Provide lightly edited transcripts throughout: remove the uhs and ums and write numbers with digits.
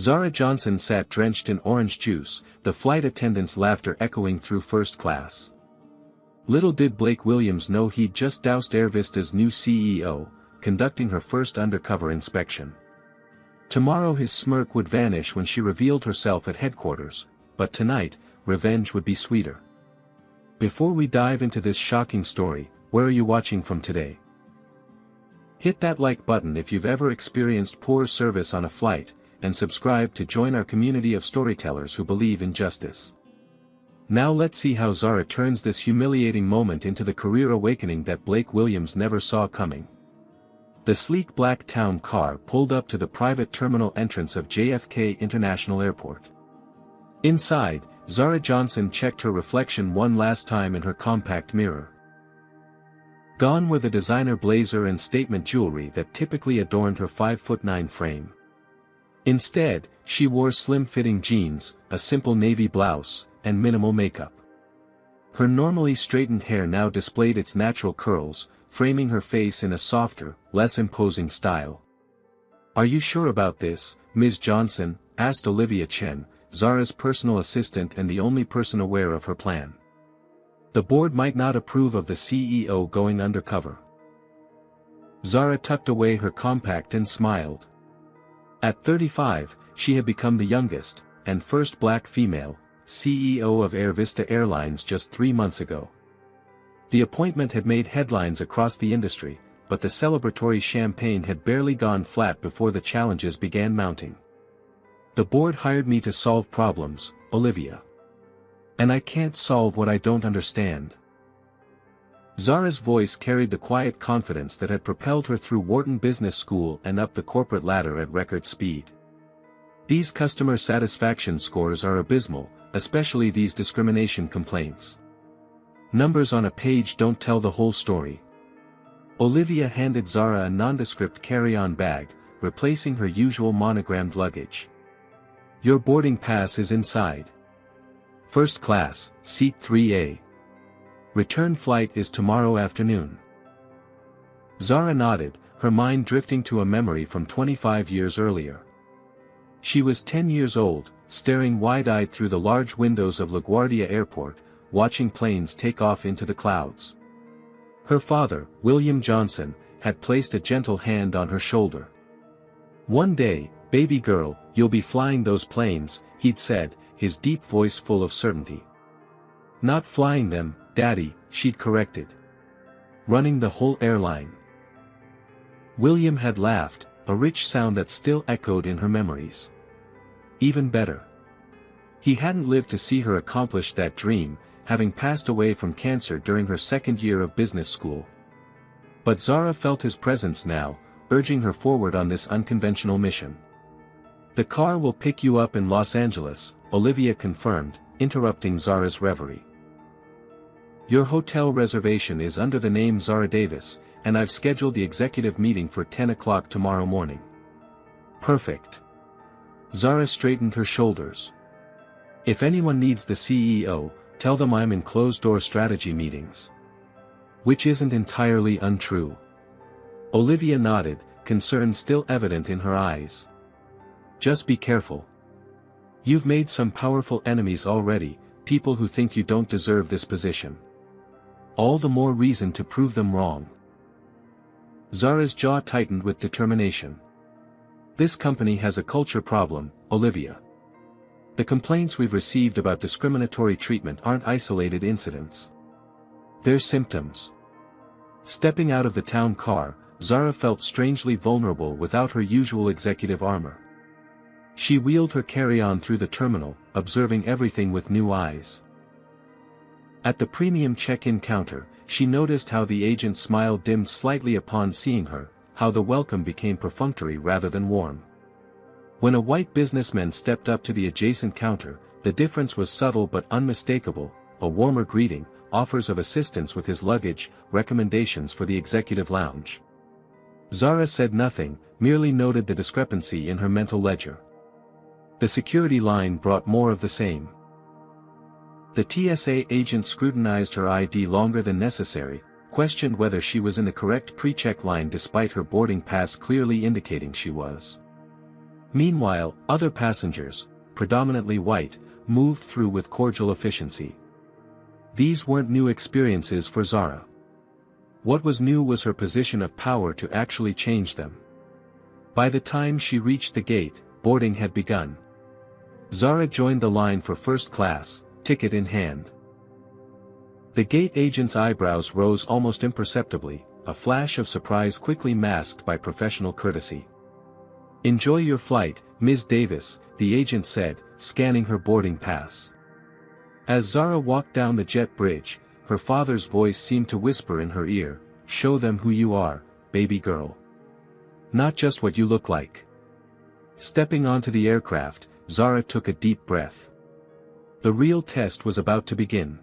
Zara Johnson sat drenched in orange juice, the flight attendant's laughter echoing through first class. Little did Blake Williams know he'd just doused AirVista's new CEO, conducting her first undercover inspection. Tomorrow his smirk would vanish when she revealed herself at headquarters, but tonight, revenge would be sweeter. Before we dive into this shocking story, where are you watching from today? Hit that like button if you've ever experienced poor service on a flight, and subscribe to join our community of storytellers who believe in justice. Now let's see how Zara turns this humiliating moment into the career awakening that Blake Williams never saw coming. The sleek black town car pulled up to the private terminal entrance of JFK International Airport. Inside, Zara Johnson checked her reflection one last time in her compact mirror. Gone were the designer blazer and statement jewelry that typically adorned her 5'9" frame. Instead, she wore slim-fitting jeans, a simple navy blouse, and minimal makeup. Her normally straightened hair now displayed its natural curls, framing her face in a softer, less imposing style. "Are you sure about this, Ms. Johnson?" asked Olivia Chen, Zara's personal assistant and the only person aware of her plan. The board might not approve of the CEO going undercover. Zara tucked away her compact and smiled. At 35, she had become the youngest, and first black female, CEO of AirVista Airlines just 3 months ago. The appointment had made headlines across the industry, but the celebratory champagne had barely gone flat before the challenges began mounting. "The board hired me to solve problems, Olivia. And I can't solve what I don't understand." Zara's voice carried the quiet confidence that had propelled her through Wharton Business School and up the corporate ladder at record speed. These customer satisfaction scores are abysmal, especially these discrimination complaints. Numbers on a page don't tell the whole story. Olivia handed Zara a nondescript carry-on bag, replacing her usual monogrammed luggage. "Your boarding pass is inside. First class, seat 3A. Return flight is tomorrow afternoon." Zara nodded, her mind drifting to a memory from 25 years earlier. She was 10 years old, staring wide-eyed through the large windows of LaGuardia Airport, watching planes take off into the clouds. Her father, William Johnson, had placed a gentle hand on her shoulder. "One day, baby girl, you'll be flying those planes," he'd said, his deep voice full of certainty. "Not flying them, Daddy," she'd corrected. "Running the whole airline." William had laughed, a rich sound that still echoed in her memories. Even better. He hadn't lived to see her accomplish that dream, having passed away from cancer during her second year of business school. But Zara felt his presence now, urging her forward on this unconventional mission. "The car will pick you up in Los Angeles," Olivia confirmed, interrupting Zara's reverie. "Your hotel reservation is under the name Zara Davis, and I've scheduled the executive meeting for 10 o'clock tomorrow morning." "Perfect." Zara straightened her shoulders. "If anyone needs the CEO, tell them I'm in closed-door strategy meetings." Which isn't entirely untrue. Olivia nodded, concern still evident in her eyes. "Just be careful. You've made some powerful enemies already, people who think you don't deserve this position. All the more reason to prove them wrong." Zara's jaw tightened with determination. "This company has a culture problem, Olivia. The complaints we've received about discriminatory treatment aren't isolated incidents. They're symptoms." Stepping out of the town car, Zara felt strangely vulnerable without her usual executive armor. She wheeled her carry-on through the terminal, observing everything with new eyes. At the premium check-in counter, she noticed how the agent's smile dimmed slightly upon seeing her, how the welcome became perfunctory rather than warm. When a white businessman stepped up to the adjacent counter, the difference was subtle but unmistakable: a warmer greeting, offers of assistance with his luggage, recommendations for the executive lounge. Zara said nothing, merely noted the discrepancy in her mental ledger. The security line brought more of the same. The TSA agent scrutinized her ID longer than necessary, questioned whether she was in the correct pre-check line despite her boarding pass clearly indicating she was. Meanwhile, other passengers, predominantly white, moved through with cordial efficiency. These weren't new experiences for Zara. What was new was her position of power to actually change them. By the time she reached the gate, boarding had begun. Zara joined the line for first class, ticket in hand. The gate agent's eyebrows rose almost imperceptibly, a flash of surprise quickly masked by professional courtesy. "Enjoy your flight, Ms. Davis," the agent said, scanning her boarding pass. As Zara walked down the jet bridge, her father's voice seemed to whisper in her ear, "Show them who you are, baby girl. Not just what you look like." Stepping onto the aircraft, Zara took a deep breath. The real test was about to begin.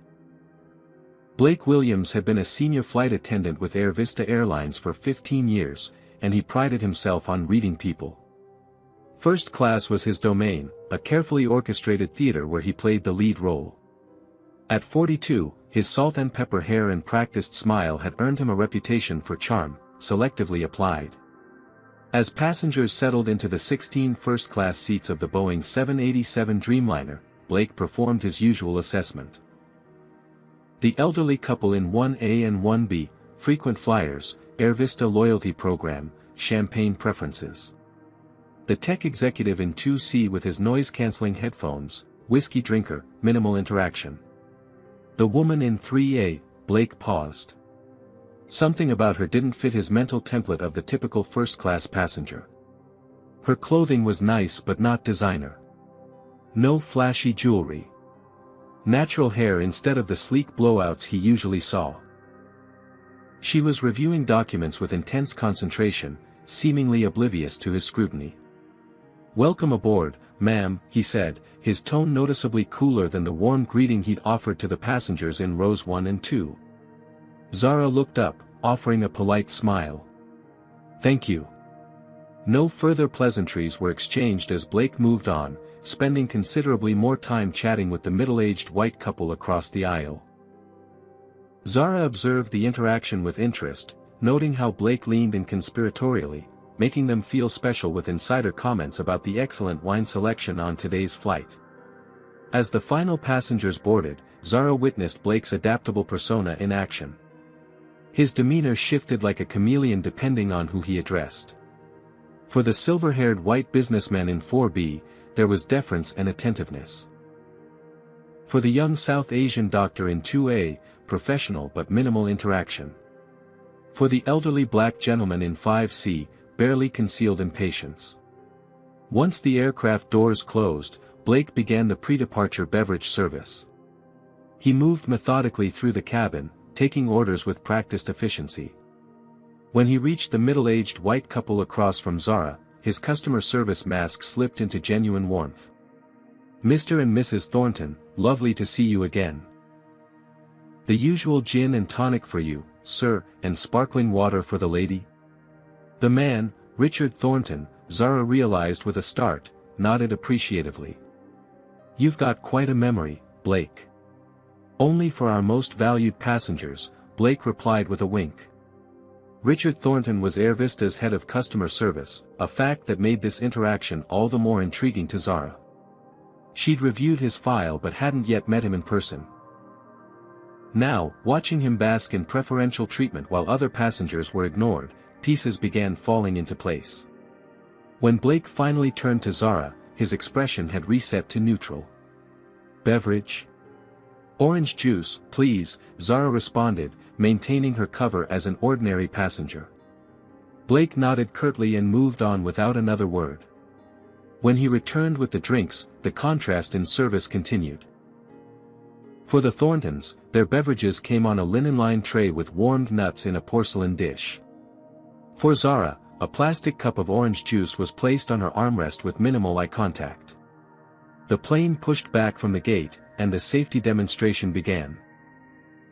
Blake Williams had been a senior flight attendant with Air Vista Airlines for 15 years, and he prided himself on reading people. First class was his domain, a carefully orchestrated theater where he played the lead role. At 42, his salt and pepper hair and practiced smile had earned him a reputation for charm, selectively applied. As passengers settled into the 16 first-class seats of the Boeing 787 Dreamliner, Blake performed his usual assessment. The elderly couple in 1A and 1B, frequent flyers, Air Vista loyalty program, champagne preferences. The tech executive in 2C with his noise-canceling headphones, whiskey drinker, minimal interaction. The woman in 3A, Blake paused. Something about her didn't fit his mental template of the typical first-class passenger. Her clothing was nice but not designer. No flashy jewelry. Natural hair instead of the sleek blowouts he usually saw. She was reviewing documents with intense concentration, seemingly oblivious to his scrutiny. "Welcome aboard, ma'am," he said, his tone noticeably cooler than the warm greeting he'd offered to the passengers in rows 1 and 2. Zara looked up, offering a polite smile. "Thank you." No further pleasantries were exchanged as Blake moved on, spending considerably more time chatting with the middle-aged white couple across the aisle. Zara observed the interaction with interest, noting how Blake leaned in conspiratorially, making them feel special with insider comments about the excellent wine selection on today's flight. As the final passengers boarded, Zara witnessed Blake's adaptable persona in action. His demeanor shifted like a chameleon depending on who he addressed. For the silver-haired white businessman in 4B, there was deference and attentiveness. For the young South Asian doctor in 2A, professional but minimal interaction. For the elderly black gentleman in 5C, barely concealed impatience. Once the aircraft doors closed, Blake began the pre-departure beverage service. He moved methodically through the cabin, taking orders with practiced efficiency. When he reached the middle-aged white couple across from Zara, his customer service mask slipped into genuine warmth. "Mr. and Mrs. Thornton, lovely to see you again. The usual gin and tonic for you, sir, and sparkling water for the lady?" The man, Richard Thornton, Zara realized with a start, nodded appreciatively. "You've got quite a memory, Blake." "Only for our most valued passengers," Blake replied with a wink. Richard Thornton was Air Vista's head of customer service, a fact that made this interaction all the more intriguing to Zara. She'd reviewed his file but hadn't yet met him in person. Now, watching him bask in preferential treatment while other passengers were ignored, pieces began falling into place. When Blake finally turned to Zara, his expression had reset to neutral. "Beverage?" "Orange juice, please," Zara responded, maintaining her cover as an ordinary passenger. Blake nodded curtly and moved on without another word. When he returned with the drinks, the contrast in service continued. For the Thorntons, their beverages came on a linen-lined tray with warmed nuts in a porcelain dish. For Zara, a plastic cup of orange juice was placed on her armrest with minimal eye contact. The plane pushed back from the gate, and the safety demonstration began.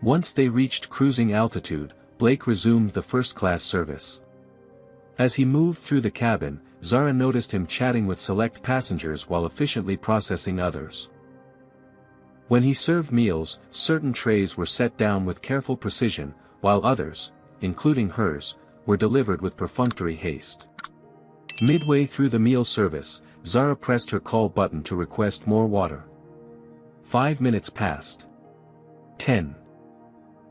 Once they reached cruising altitude, Blake resumed the first-class service. As he moved through the cabin, Zara noticed him chatting with select passengers while efficiently processing others. When he served meals, certain trays were set down with careful precision, while others, including hers, were delivered with perfunctory haste. Midway through the meal service, Zara pressed her call button to request more water. 5 minutes passed. 10.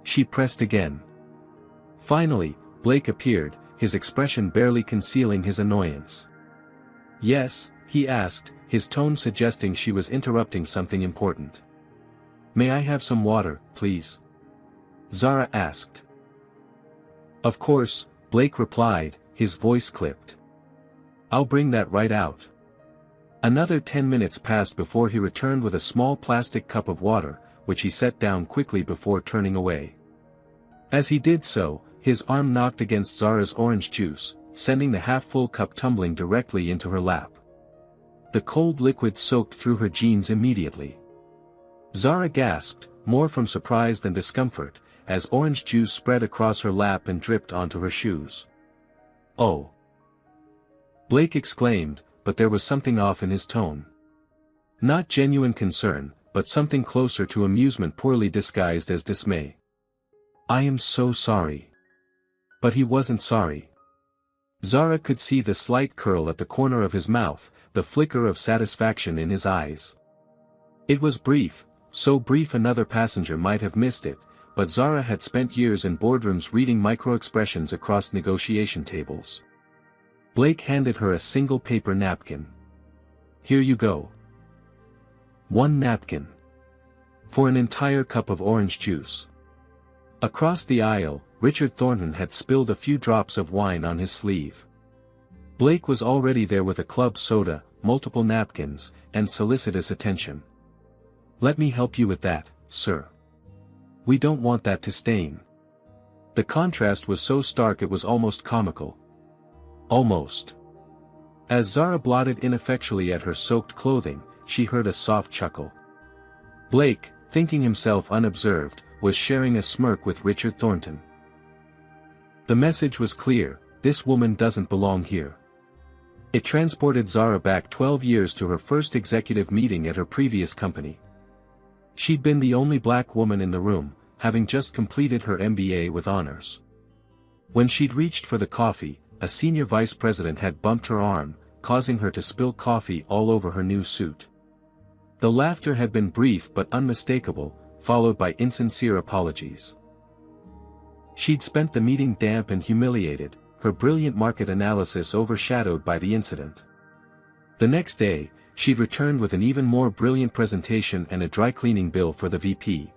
She pressed again. Finally, Blake appeared, his expression barely concealing his annoyance. "Yes?" he asked, his tone suggesting she was interrupting something important. "May I have some water, please?" Zara asked. "Of course," Blake replied, his voice clipped. "I'll bring that right out." Another 10 minutes passed before he returned with a small plastic cup of water, which he set down quickly before turning away. As he did so, his arm knocked against Zara's orange juice, sending the half-full cup tumbling directly into her lap. The cold liquid soaked through her jeans immediately. Zara gasped, more from surprise than discomfort, as orange juice spread across her lap and dripped onto her shoes. "Oh!" Blake exclaimed, but there was something off in his tone. Not genuine concern, but something closer to amusement poorly disguised as dismay. "I am so sorry." But he wasn't sorry. Zara could see the slight curl at the corner of his mouth, the flicker of satisfaction in his eyes. It was brief, so brief another passenger might have missed it, but Zara had spent years in boardrooms reading micro-expressions across negotiation tables. Blake handed her a single paper napkin. "Here you go." One napkin. For an entire cup of orange juice. Across the aisle, Richard Thornton had spilled a few drops of wine on his sleeve. Blake was already there with a club soda, multiple napkins, and solicitous attention. "Let me help you with that, sir. We don't want that to stain." The contrast was so stark it was almost comical. Almost. As Zara blotted ineffectually at her soaked clothing, she heard a soft chuckle. Blake, thinking himself unobserved, was sharing a smirk with Richard Thornton. The message was clear: this woman doesn't belong here. It transported Zara back 12 years to her first executive meeting at her previous company. She'd been the only black woman in the room, having just completed her MBA with honors. When she'd reached for the coffee, a senior vice president had bumped her arm, causing her to spill coffee all over her new suit. The laughter had been brief but unmistakable, followed by insincere apologies. She'd spent the meeting damp and humiliated, her brilliant market analysis overshadowed by the incident. The next day, she'd returned with an even more brilliant presentation and a dry cleaning bill for the VP.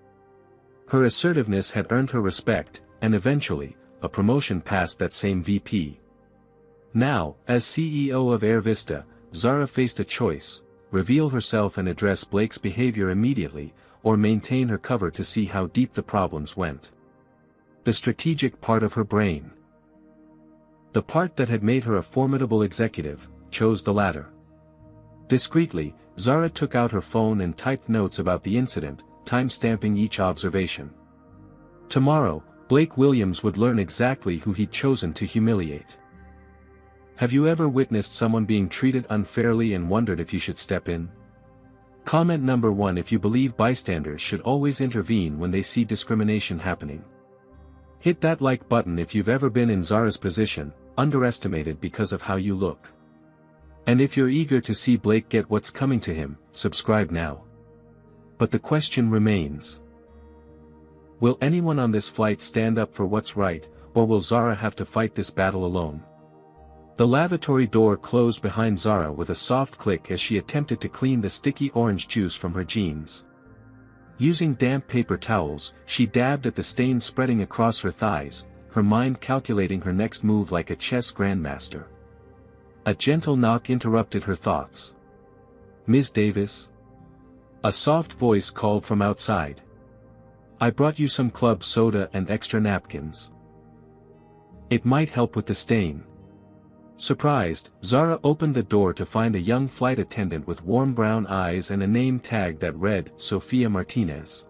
Her assertiveness had earned her respect, and eventually, a promotion past that same VP. Now, as CEO of Air Vista, Zara faced a choice: reveal herself and address Blake's behavior immediately, or maintain her cover to see how deep the problems went. The strategic part of her brain, the part that had made her a formidable executive, chose the latter. Discreetly, Zara took out her phone and typed notes about the incident, time-stamping each observation. Tomorrow, Blake Williams would learn exactly who he'd chosen to humiliate. Have you ever witnessed someone being treated unfairly and wondered if you should step in? Comment number 1: if you believe bystanders should always intervene when they see discrimination happening. Hit that like button if you've ever been in Zara's position, underestimated because of how you look. And if you're eager to see Blake get what's coming to him, subscribe now. But the question remains: will anyone on this flight stand up for what's right, or will Zara have to fight this battle alone? The lavatory door closed behind Zara with a soft click as she attempted to clean the sticky orange juice from her jeans. Using damp paper towels, she dabbed at the stains spreading across her thighs, her mind calculating her next move like a chess grandmaster. A gentle knock interrupted her thoughts. "Ms. Davis?" A soft voice called from outside. "I brought you some club soda and extra napkins. It might help with the stain." Surprised, Zara opened the door to find a young flight attendant with warm brown eyes and a name tag that read, Sofia Martinez.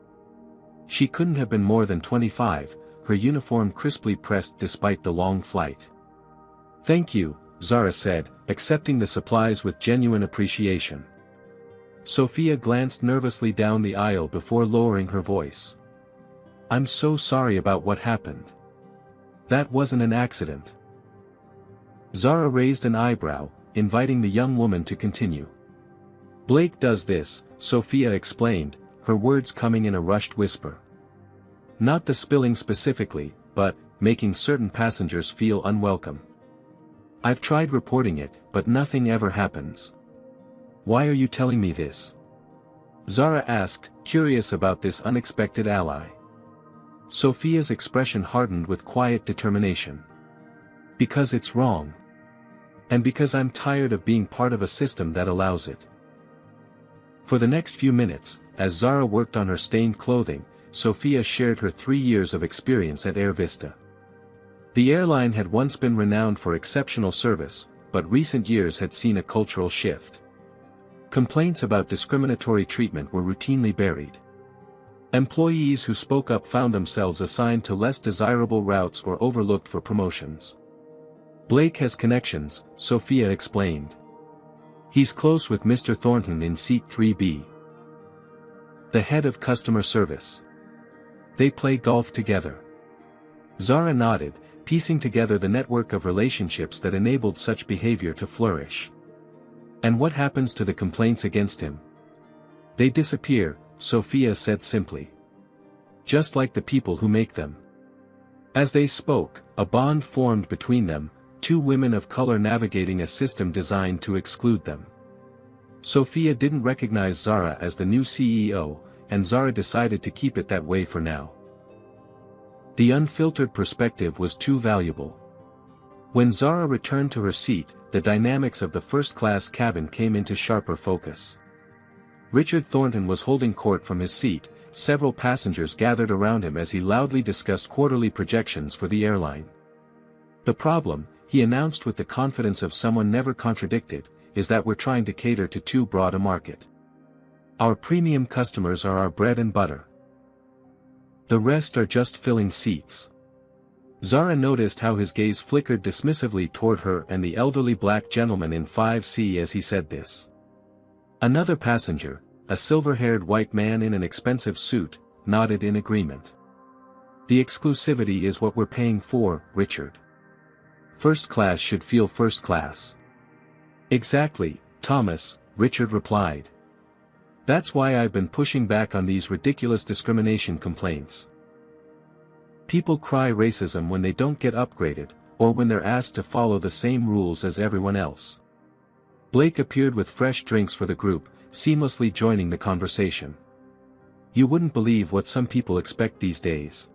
She couldn't have been more than 25, her uniform crisply pressed despite the long flight. "Thank you," Zara said, accepting the supplies with genuine appreciation. Sofia glanced nervously down the aisle before lowering her voice. "I'm so sorry about what happened. That wasn't an accident." Zara raised an eyebrow, inviting the young woman to continue. Blake does this, Sophia explained, her words coming in a rushed whisper. Not the spilling specifically, but making certain passengers feel unwelcome. I've tried reporting it, but nothing ever happens. Why are you telling me this? Zara asked, curious about this unexpected ally. Sophia's expression hardened with quiet determination. Because it's wrong. And because I'm tired of being part of a system that allows it. For the next few minutes, as Zara worked on her stained clothing, Sophia shared her 3 years of experience at Air Vista. The airline had once been renowned for exceptional service, but recent years had seen a cultural shift. Complaints about discriminatory treatment were routinely buried. Employees who spoke up found themselves assigned to less desirable routes or overlooked for promotions. Blake has connections, Sophia explained. He's close with Mr. Thornton in seat 3B. The head of customer service. They play golf together. Zara nodded, piecing together the network of relationships that enabled such behavior to flourish. And what happens to the complaints against him? They disappear, Sophia said simply. Just like the people who make them. As they spoke, a bond formed between them, 2 women of color navigating a system designed to exclude them. Sophia didn't recognize Zara as the new CEO, and Zara decided to keep it that way for now. The unfiltered perspective was too valuable. When Zara returned to her seat, the dynamics of the first-class cabin came into sharper focus. Richard Thornton was holding court from his seat, several passengers gathered around him as he loudly discussed quarterly projections for the airline. The problem, he announced with the confidence of someone never contradicted, is that we're trying to cater to too broad a market. Our premium customers are our bread and butter. The rest are just filling seats. Zara noticed how his gaze flickered dismissively toward her and the elderly black gentleman in 5C as he said this. Another passenger, a silver-haired white man in an expensive suit, nodded in agreement. The exclusivity is what we're paying for, Richard. First class should feel first class. Exactly, Thomas, Richard replied. That's why I've been pushing back on these ridiculous discrimination complaints. People cry racism when they don't get upgraded, or when they're asked to follow the same rules as everyone else. Blake appeared with fresh drinks for the group, seamlessly joining the conversation. You wouldn't believe what some people expect these days.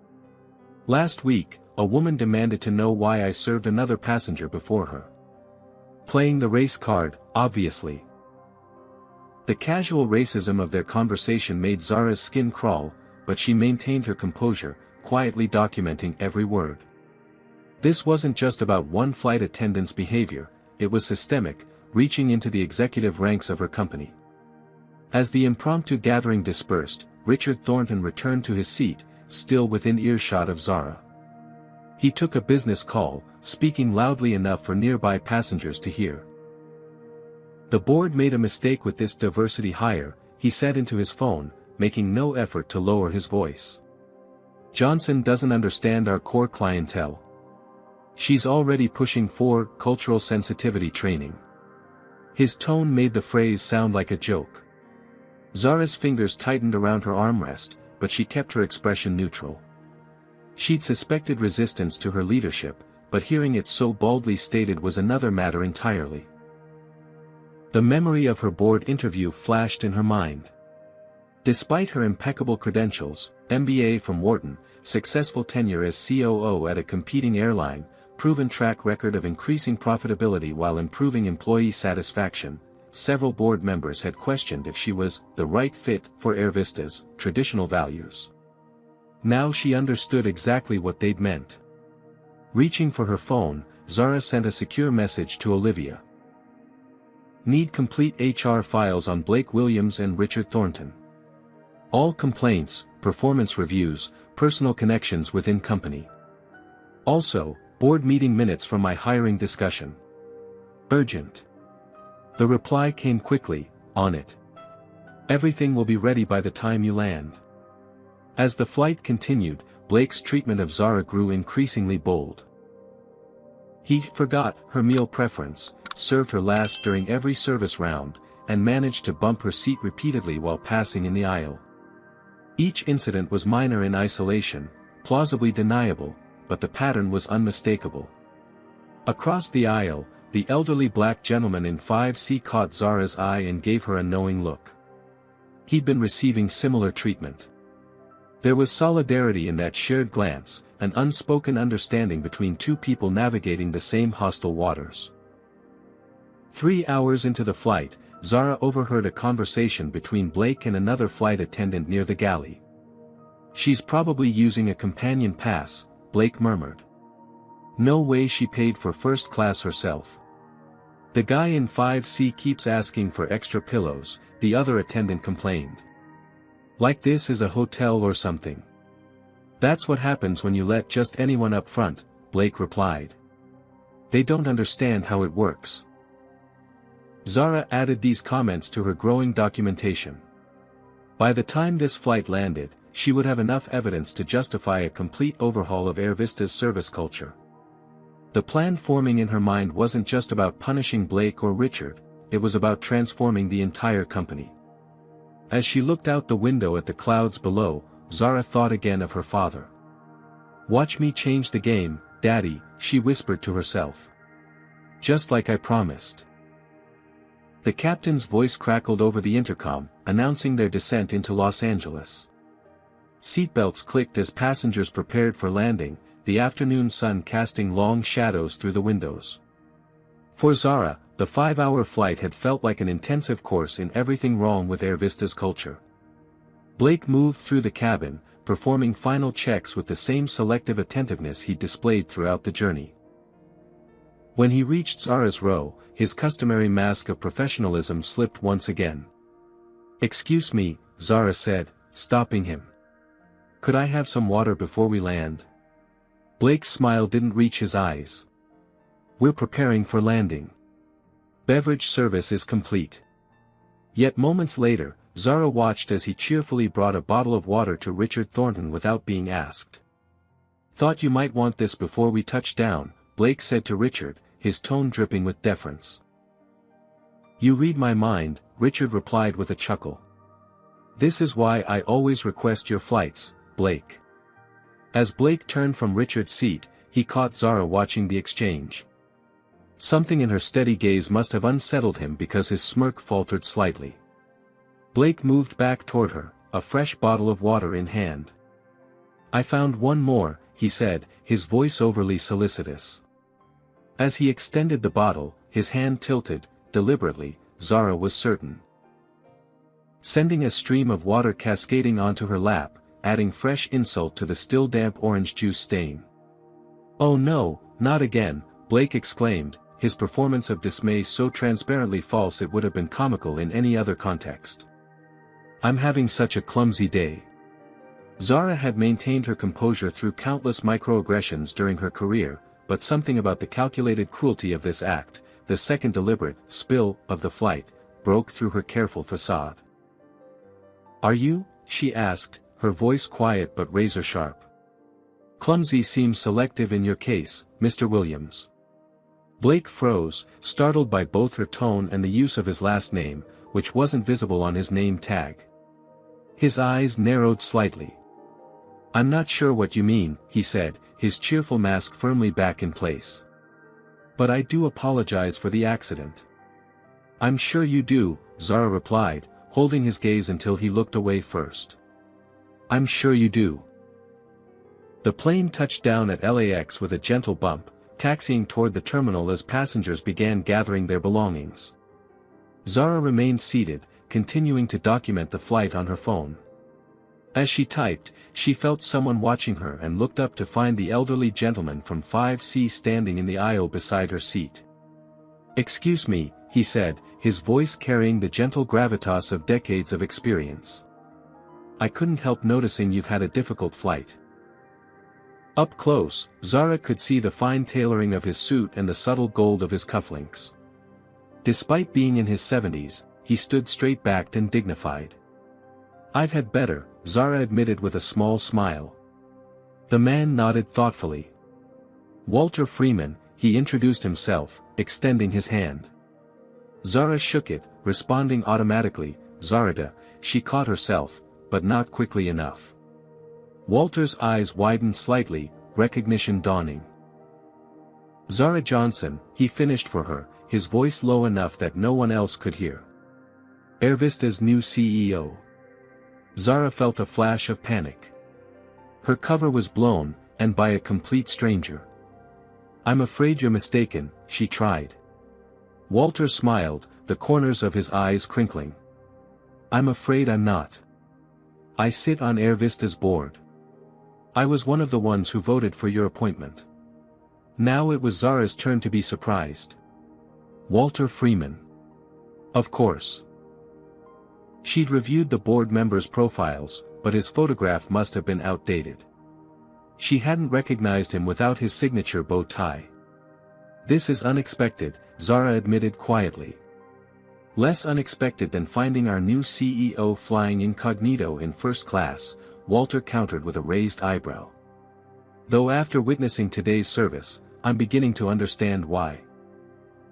Last week, a woman demanded to know why I served another passenger before her. Playing the race card, obviously. The casual racism of their conversation made Zara's skin crawl, but she maintained her composure, quietly documenting every word. This wasn't just about one flight attendant's behavior, it was systemic, reaching into the executive ranks of her company. As the impromptu gathering dispersed, Richard Thornton returned to his seat, still within earshot of Zara. He took a business call, speaking loudly enough for nearby passengers to hear. The board made a mistake with this diversity hire, he said into his phone, making no effort to lower his voice. Johnson doesn't understand our core clientele. She's already pushing for cultural sensitivity training. His tone made the phrase sound like a joke. Zara's fingers tightened around her armrest, but she kept her expression neutral. She'd suspected resistance to her leadership, but hearing it so baldly stated was another matter entirely. The memory of her board interview flashed in her mind. Despite her impeccable credentials, MBA from Wharton, successful tenure as COO at a competing airline, proven track record of increasing profitability while improving employee satisfaction, several board members had questioned if she was the right fit for Air Vista's traditional values. Now she understood exactly what they'd meant. Reaching for her phone, Zara sent a secure message to Olivia. Need complete HR files on Blake Williams and Richard Thornton. All complaints, performance reviews, personal connections within company. Also, board meeting minutes from my hiring discussion. Urgent. The reply came quickly, on it. Everything will be ready by the time you land. As the flight continued, Blake's treatment of Zara grew increasingly bold. He forgot her meal preference, served her last during every service round, and managed to bump her seat repeatedly while passing in the aisle. Each incident was minor in isolation, plausibly deniable, but the pattern was unmistakable. Across the aisle, the elderly black gentleman in 5C caught Zara's eye and gave her a knowing look. He'd been receiving similar treatment. There was solidarity in that shared glance, an unspoken understanding between two people navigating the same hostile waters. 3 hours into the flight, Zara overheard a conversation between Blake and another flight attendant near the galley. "She's probably using a companion pass," Blake murmured. "No way she paid for first class herself. The guy in 5C keeps asking for extra pillows," the other attendant complained. "Like this is a hotel or something." "That's what happens when you let just anyone up front," Blake replied. "They don't understand how it works." Zara added these comments to her growing documentation. By the time this flight landed, she would have enough evidence to justify a complete overhaul of Air Vista's service culture. The plan forming in her mind wasn't just about punishing Blake or Richard, it was about transforming the entire company. As she looked out the window at the clouds below, Zara thought again of her father. "Watch me change the game, Daddy," she whispered to herself. "Just like I promised." The captain's voice crackled over the intercom, announcing their descent into Los Angeles. Seatbelts clicked as passengers prepared for landing, the afternoon sun casting long shadows through the windows. For Zara, the 5-hour flight had felt like an intensive course in everything wrong with Air Vista's culture. Blake moved through the cabin, performing final checks with the same selective attentiveness he'd displayed throughout the journey. When he reached Zara's row, his customary mask of professionalism slipped once again. "Excuse me," Zara said, stopping him. "Could I have some water before we land?" Blake's smile didn't reach his eyes. "We're preparing for landing. Beverage service is complete." Yet moments later, Zara watched as he cheerfully brought a bottle of water to Richard Thornton without being asked. "Thought you might want this before we touch down," Blake said to Richard, his tone dripping with deference. "You read my mind," Richard replied with a chuckle. "This is why I always request your flights, Blake." As Blake turned from Richard's seat, he caught Zara watching the exchange. Something in her steady gaze must have unsettled him because his smirk faltered slightly. Blake moved back toward her, a fresh bottle of water in hand. "I found one more," he said, his voice overly solicitous. As he extended the bottle, his hand tilted, deliberately, Zara was certain. Sending a stream of water cascading onto her lap, adding fresh insult to the still damp orange juice stain. "Oh no, not again," Blake exclaimed, his performance of dismay so transparently false it would have been comical in any other context. "I'm having such a clumsy day." Zara had maintained her composure through countless microaggressions during her career, but something about the calculated cruelty of this act, the second deliberate spill of the flight, broke through her careful facade. "Are you?" she asked, her voice quiet but razor-sharp. "Clumsy seems selective in your case, Mr. Williams." Blake froze, startled by both her tone and the use of his last name, which wasn't visible on his name tag. His eyes narrowed slightly. "I'm not sure what you mean," he said, his cheerful mask firmly back in place. "But I do apologize for the accident." "I'm sure you do," Zara replied, holding his gaze until he looked away first. "I'm sure you do." The plane touched down at LAX with a gentle bump, taxiing toward the terminal as passengers began gathering their belongings. Zara remained seated, continuing to document the flight on her phone. As she typed, she felt someone watching her and looked up to find the elderly gentleman from 5C standing in the aisle beside her seat. "Excuse me," he said, his voice carrying the gentle gravitas of decades of experience. "I couldn't help noticing you've had a difficult flight." Up close, Zara could see the fine tailoring of his suit and the subtle gold of his cufflinks. Despite being in his 70s, he stood straight-backed and dignified. "I've had better," Zara admitted with a small smile. The man nodded thoughtfully. "Walter Freeman," he introduced himself, extending his hand. Zara shook it, responding automatically, "Zarada." She caught herself, but not quickly enough. Walter's eyes widened slightly, recognition dawning. "Zara Johnson," he finished for her, his voice low enough that no one else could hear. "Airvista's new CEO." Zara felt a flash of panic. Her cover was blown, and by a complete stranger. "I'm afraid you're mistaken," she tried. Walter smiled, the corners of his eyes crinkling. "I'm afraid I'm not. I sit on Airvista's board. I was one of the ones who voted for your appointment." Now it was Zara's turn to be surprised. Walter Freeman. Of course. She'd reviewed the board members' profiles, but his photograph must have been outdated. She hadn't recognized him without his signature bow tie. "This is unexpected," Zara admitted quietly. "Less unexpected than finding our new CEO flying incognito in first class," Walter countered with a raised eyebrow. "Though after witnessing today's service, I'm beginning to understand why."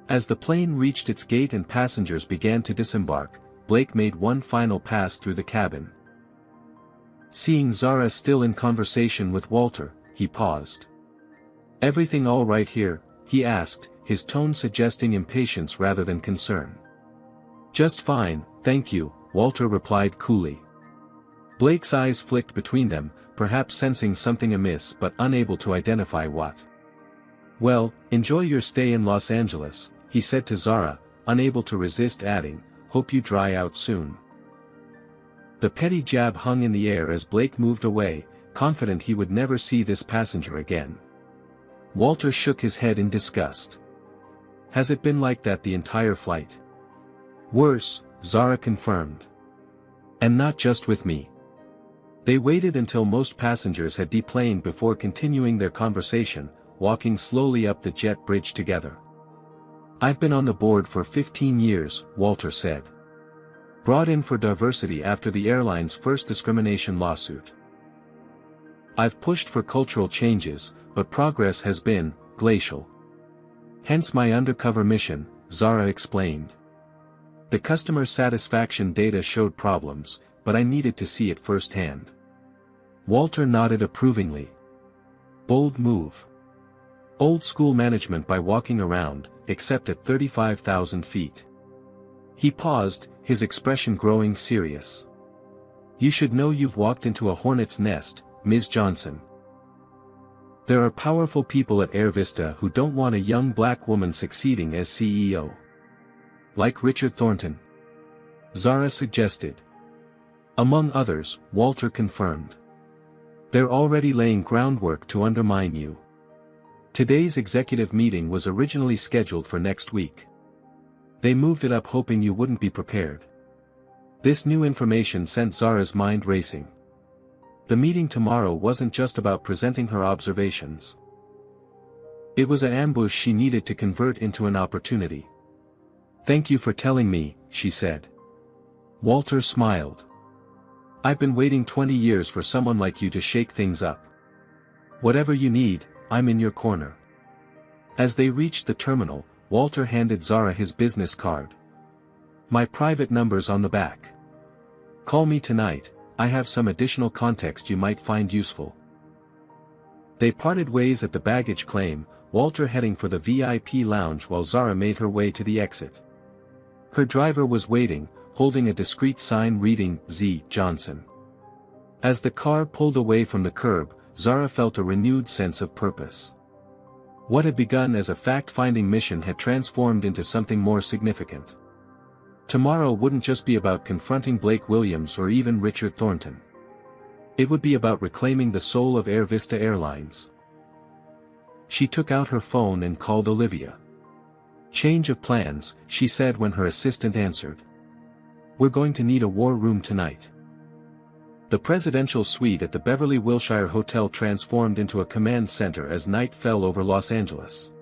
As the plane reached its gate and passengers began to disembark, Blake made one final pass through the cabin. Seeing Zara still in conversation with Walter, he paused. "Everything all right here?" he asked, his tone suggesting impatience rather than concern. "Just fine, thank you," Walter replied coolly. Blake's eyes flicked between them, perhaps sensing something amiss but unable to identify what. "Well, enjoy your stay in Los Angeles," he said to Zara, unable to resist adding, "hope you dry out soon." The petty jab hung in the air as Blake moved away, confident he would never see this passenger again. Walter shook his head in disgust. "Has it been like that the entire flight?" "Worse," Zara confirmed. "And not just with me." They waited until most passengers had deplaned before continuing their conversation, walking slowly up the jet bridge together. "I've been on the board for 15 years, Walter said. Brought in for diversity after the airline's first discrimination lawsuit. I've pushed for cultural changes, but progress has been glacial. Hence my undercover mission," Zara explained. "The customer satisfaction data showed problems, but I needed to see it firsthand." Walter nodded approvingly. "Bold move. Old school management by walking around, except at 35,000 feet. He paused, his expression growing serious. "You should know you've walked into a hornet's nest, Ms. Johnson. There are powerful people at Airvista who don't want a young black woman succeeding as CEO. Like Richard Thornton?" Zara suggested. "Among others," Walter confirmed. "They're already laying groundwork to undermine you. Today's executive meeting was originally scheduled for next week. They moved it up hoping you wouldn't be prepared." This new information sent Zara's mind racing. The meeting tomorrow wasn't just about presenting her observations. It was an ambush she needed to convert into an opportunity. "Thank you for telling me," she said. Walter smiled. "I've been waiting 20 years for someone like you to shake things up. Whatever you need, I'm in your corner." As they reached the terminal, Walter handed Zara his business card. "My private number's on the back. Call me tonight, I have some additional context you might find useful." They parted ways at the baggage claim, Walter heading for the VIP lounge while Zara made her way to the exit. Her driver was waiting, holding a discreet sign reading, Z. Johnson. As the car pulled away from the curb, Zara felt a renewed sense of purpose. What had begun as a fact-finding mission had transformed into something more significant. Tomorrow wouldn't just be about confronting Blake Williams or even Richard Thornton. It would be about reclaiming the soul of Airvista Airlines. She took out her phone and called Olivia. "Change of plans," she said when her assistant answered. "We're going to need a war room tonight." The presidential suite at the Beverly Wilshire Hotel transformed into a command center as night fell over Los Angeles.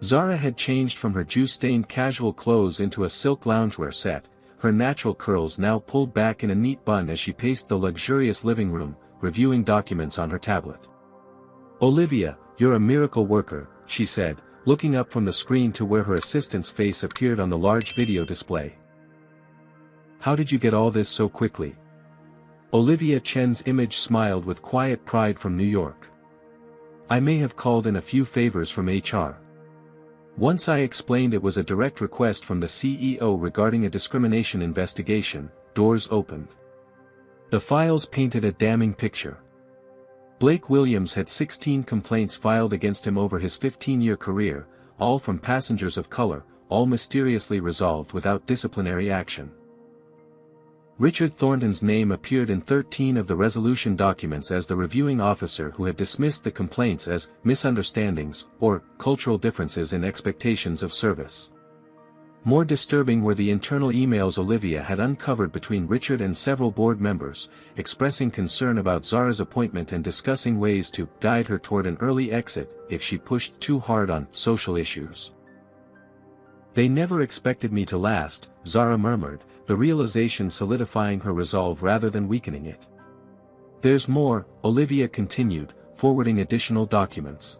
Zara had changed from her juice-stained casual clothes into a silk loungewear set, her natural curls now pulled back in a neat bun as she paced the luxurious living room, reviewing documents on her tablet. "Olivia, you're a miracle worker," she said, looking up from the screen to where her assistant's face appeared on the large video display. "How did you get all this so quickly?" Olivia Chen's image smiled with quiet pride from New York. "I may have called in a few favors from HR. Once I explained it was a direct request from the CEO regarding a discrimination investigation, doors opened. The files painted a damning picture. Blake Williams had 16 complaints filed against him over his 15-year career, all from passengers of color, all mysteriously resolved without disciplinary action. Richard Thornton's name appeared in 13 of the resolution documents as the reviewing officer who had dismissed the complaints as misunderstandings or cultural differences in expectations of service. More disturbing were the internal emails Olivia had uncovered between Richard and several board members, expressing concern about Zara's appointment and discussing ways to guide her toward an early exit if she pushed too hard on social issues. "They never expected me to last," Zara murmured, the realization solidifying her resolve rather than weakening it. "There's more," Olivia continued, forwarding additional documents.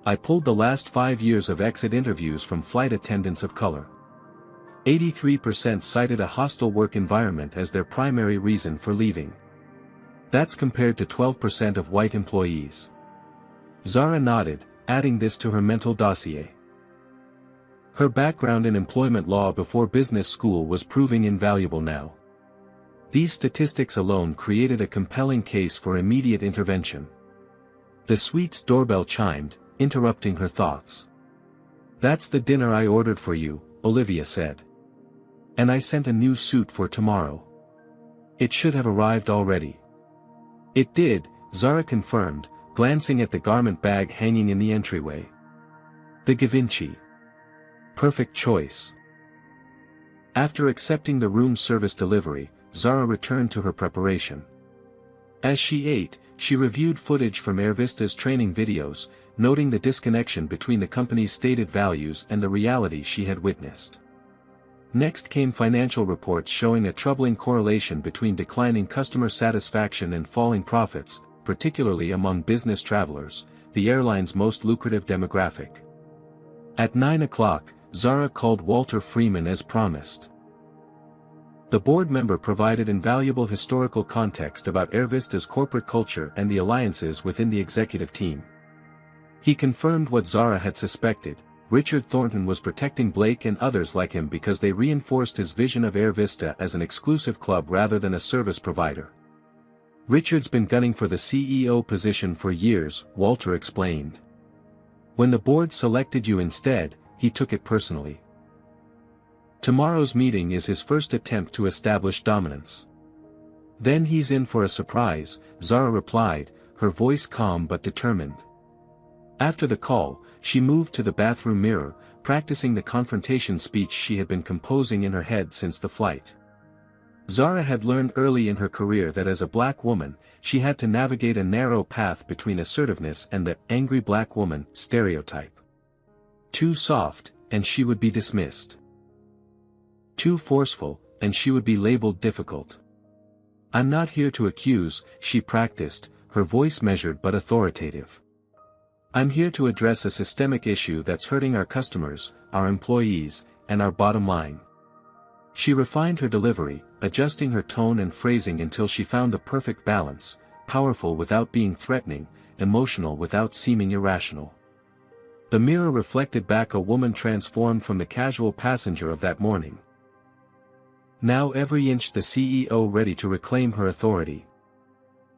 "I pulled the last 5 years of exit interviews from flight attendants of color. 83% cited a hostile work environment as their primary reason for leaving. That's compared to 12% of white employees." Zara nodded, adding this to her mental dossier. Her background in employment law before business school was proving invaluable now. These statistics alone created a compelling case for immediate intervention. The suite's doorbell chimed, interrupting her thoughts. "That's the dinner I ordered for you," Olivia said. "And I sent a new suit for tomorrow. It should have arrived already." "It did," Zara confirmed, glancing at the garment bag hanging in the entryway. "The Givenchy. Perfect choice." After accepting the room service delivery, Zara returned to her preparation. As she ate, she reviewed footage from AirVista's training videos, noting the disconnection between the company's stated values and the reality she had witnessed. Next came financial reports showing a troubling correlation between declining customer satisfaction and falling profits, particularly among business travelers, the airline's most lucrative demographic. At 9 o'clock, Zara called Walter Freeman as promised. The board member provided invaluable historical context about AirVista's corporate culture and the alliances within the executive team. He confirmed what Zara had suspected: Richard Thornton was protecting Blake and others like him because they reinforced his vision of AirVista as an exclusive club rather than a service provider. "Richard's been gunning for the CEO position for years," Walter explained. "When the board selected you instead, he took it personally. Tomorrow's meeting is his first attempt to establish dominance." "Then he's in for a surprise," Zara replied, her voice calm but determined. After the call, she moved to the bathroom mirror, practicing the confrontation speech she had been composing in her head since the flight. Zara had learned early in her career that as a black woman, she had to navigate a narrow path between assertiveness and the angry black woman stereotype. Too soft, and she would be dismissed. Too forceful, and she would be labeled difficult. "I'm not here to accuse," she practiced, her voice measured but authoritative. "I'm here to address a systemic issue that's hurting our customers, our employees, and our bottom line." She refined her delivery, adjusting her tone and phrasing until she found the perfect balance, powerful without being threatening, emotional without seeming irrational. The mirror reflected back a woman transformed from the casual passenger of that morning. Now every inch the CEO ready to reclaim her authority.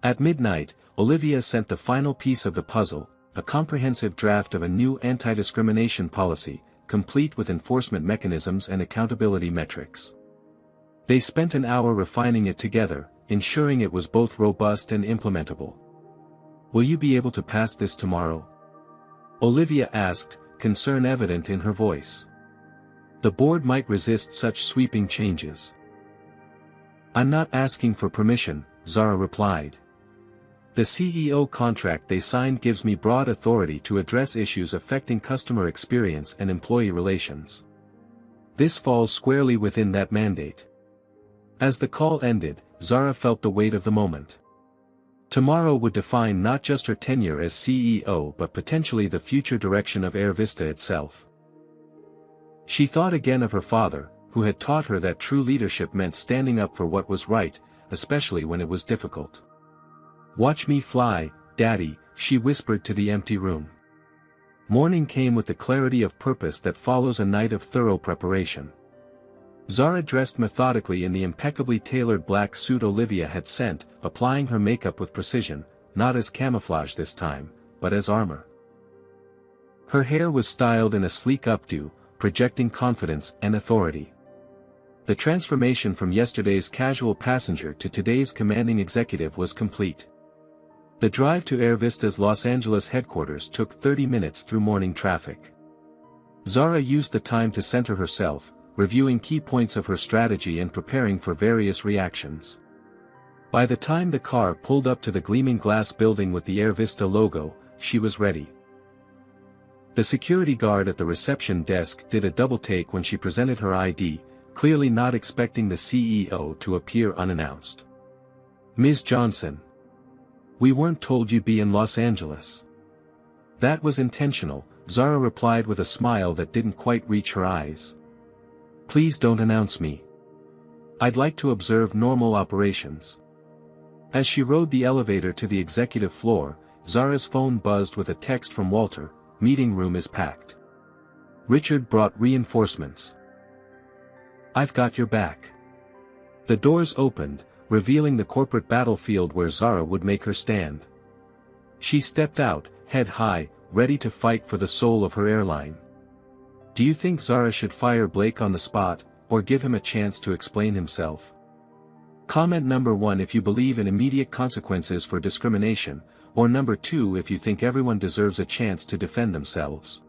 At midnight, Olivia sent the final piece of the puzzle, a comprehensive draft of a new anti-discrimination policy, complete with enforcement mechanisms and accountability metrics. They spent an hour refining it together, ensuring it was both robust and implementable. "Will you be able to pass this tomorrow?" Olivia asked, concern evident in her voice. The board might resist such sweeping changes. "I'm not asking for permission," Zara replied. "The CEO contract they signed gives me broad authority to address issues affecting customer experience and employee relations. This falls squarely within that mandate." As the call ended, Zara felt the weight of the moment. Tomorrow would define not just her tenure as CEO but potentially the future direction of Air Vista itself. She thought again of her father, who had taught her that true leadership meant standing up for what was right, especially when it was difficult. "Watch me fly, Daddy," she whispered to the empty room. Morning came with the clarity of purpose that follows a night of thorough preparation. Zara dressed methodically in the impeccably tailored black suit Olivia had sent, applying her makeup with precision, not as camouflage this time, but as armor. Her hair was styled in a sleek updo, projecting confidence and authority. The transformation from yesterday's casual passenger to today's commanding executive was complete. The drive to Air Vista's Los Angeles headquarters took 30 minutes through morning traffic. Zara used the time to center herself, reviewing key points of her strategy and preparing for various reactions. By the time the car pulled up to the gleaming glass building with the Air Vista logo, she was ready. The security guard at the reception desk did a double take when she presented her ID, clearly not expecting the CEO to appear unannounced. "Ms. Johnson. We weren't told you'd be in Los Angeles." "That was intentional," Zara replied with a smile that didn't quite reach her eyes. "Please don't announce me. I'd like to observe normal operations." As she rode the elevator to the executive floor, Zara's phone buzzed with a text from Walter, "Meeting room is packed. Richard brought reinforcements. I've got your back." The doors opened, revealing the corporate battlefield where Zara would make her stand. She stepped out, head high, ready to fight for the soul of her airline. Do you think Zara should fire Blake on the spot, or give him a chance to explain himself? Comment number 1 if you believe in immediate consequences for discrimination, or number 2 if you think everyone deserves a chance to defend themselves.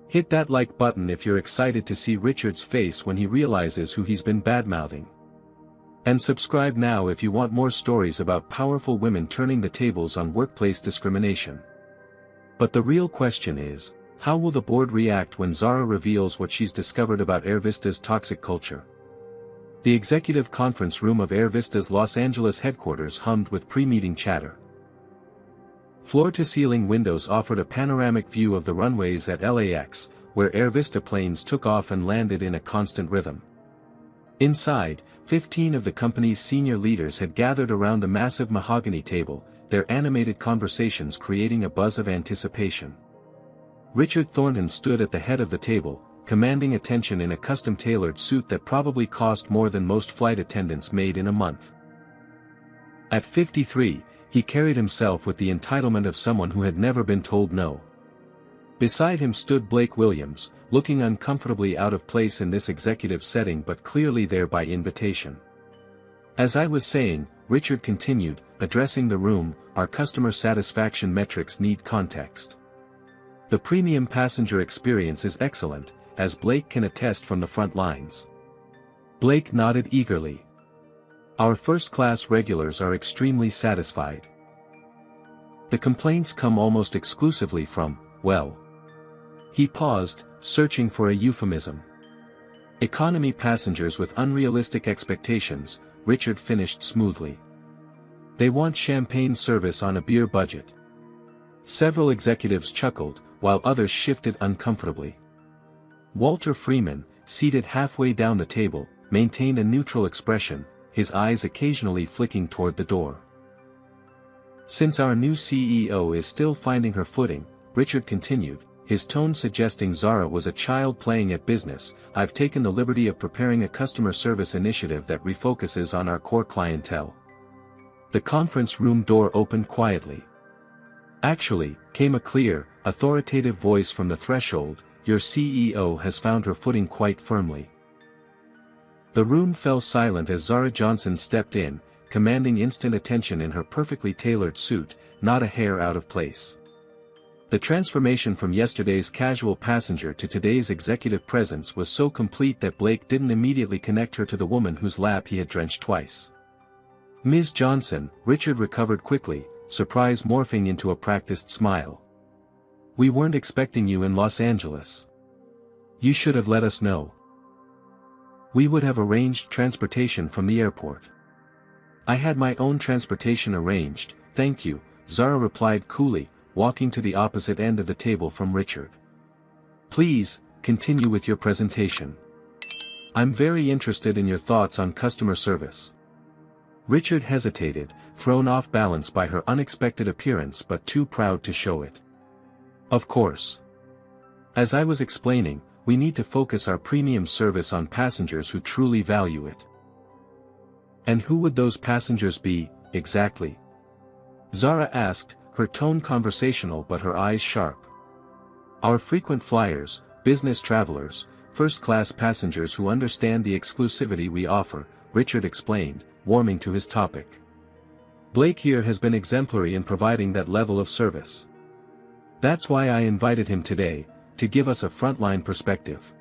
Hit that like button if you're excited to see Richard's face when he realizes who he's been badmouthing. And subscribe now if you want more stories about powerful women turning the tables on workplace discrimination. But the real question is, how will the board react when Zara reveals what she's discovered about Air Vista's toxic culture? The executive conference room of Air Vista's Los Angeles headquarters hummed with pre-meeting chatter. Floor-to-ceiling windows offered a panoramic view of the runways at LAX, where Air Vista planes took off and landed in a constant rhythm. Inside, 15 of the company's senior leaders had gathered around the massive mahogany table, their animated conversations creating a buzz of anticipation. Richard Thornton stood at the head of the table, commanding attention in a custom-tailored suit that probably cost more than most flight attendants made in a month. At 53, he carried himself with the entitlement of someone who had never been told no. Beside him stood Blake Williams, looking uncomfortably out of place in this executive setting but clearly there by invitation. "As I was saying," Richard continued, addressing the room, "our customer satisfaction metrics need context. The premium passenger experience is excellent, as Blake can attest from the front lines." Blake nodded eagerly. "Our first-class regulars are extremely satisfied. The complaints come almost exclusively from, well..." He paused, searching for a euphemism. "Economy passengers with unrealistic expectations," Richard finished smoothly. "They want champagne service on a beer budget." Several executives chuckled, while others shifted uncomfortably. Walter Freeman, seated halfway down the table, maintained a neutral expression, his eyes occasionally flicking toward the door. "Since our new CEO is still finding her footing," Richard continued, his tone suggesting Zara was a child playing at business, "I've taken the liberty of preparing a customer service initiative that refocuses on our core clientele." The conference room door opened quietly. "Actually," came a clear, authoritative voice from the threshold, "your CEO has found her footing quite firmly." The room fell silent as Zara Johnson stepped in, commanding instant attention in her perfectly tailored suit, not a hair out of place. The transformation from yesterday's casual passenger to today's executive presence was so complete that Blake didn't immediately connect her to the woman whose lap he had drenched twice. "Ms. Johnson," Richard recovered quickly, surprise morphing into a practiced smile. "We weren't expecting you in Los Angeles. You should have let us know. We would have arranged transportation from the airport." I had my own transportation arranged, thank you, Zara replied coolly, walking to the opposite end of the table from Richard. Please, continue with your presentation. I'm very interested in your thoughts on customer service. Richard hesitated, thrown off balance by her unexpected appearance but too proud to show it. Of course. As I was explaining, we need to focus our premium service on passengers who truly value it. And who would those passengers be, exactly? Zara asked, her tone conversational but her eyes sharp. Our frequent flyers, business travelers, first-class passengers who understand the exclusivity we offer, Richard explained, warming to his topic. Blake here has been exemplary in providing that level of service. That's why I invited him today, to give us a frontline perspective.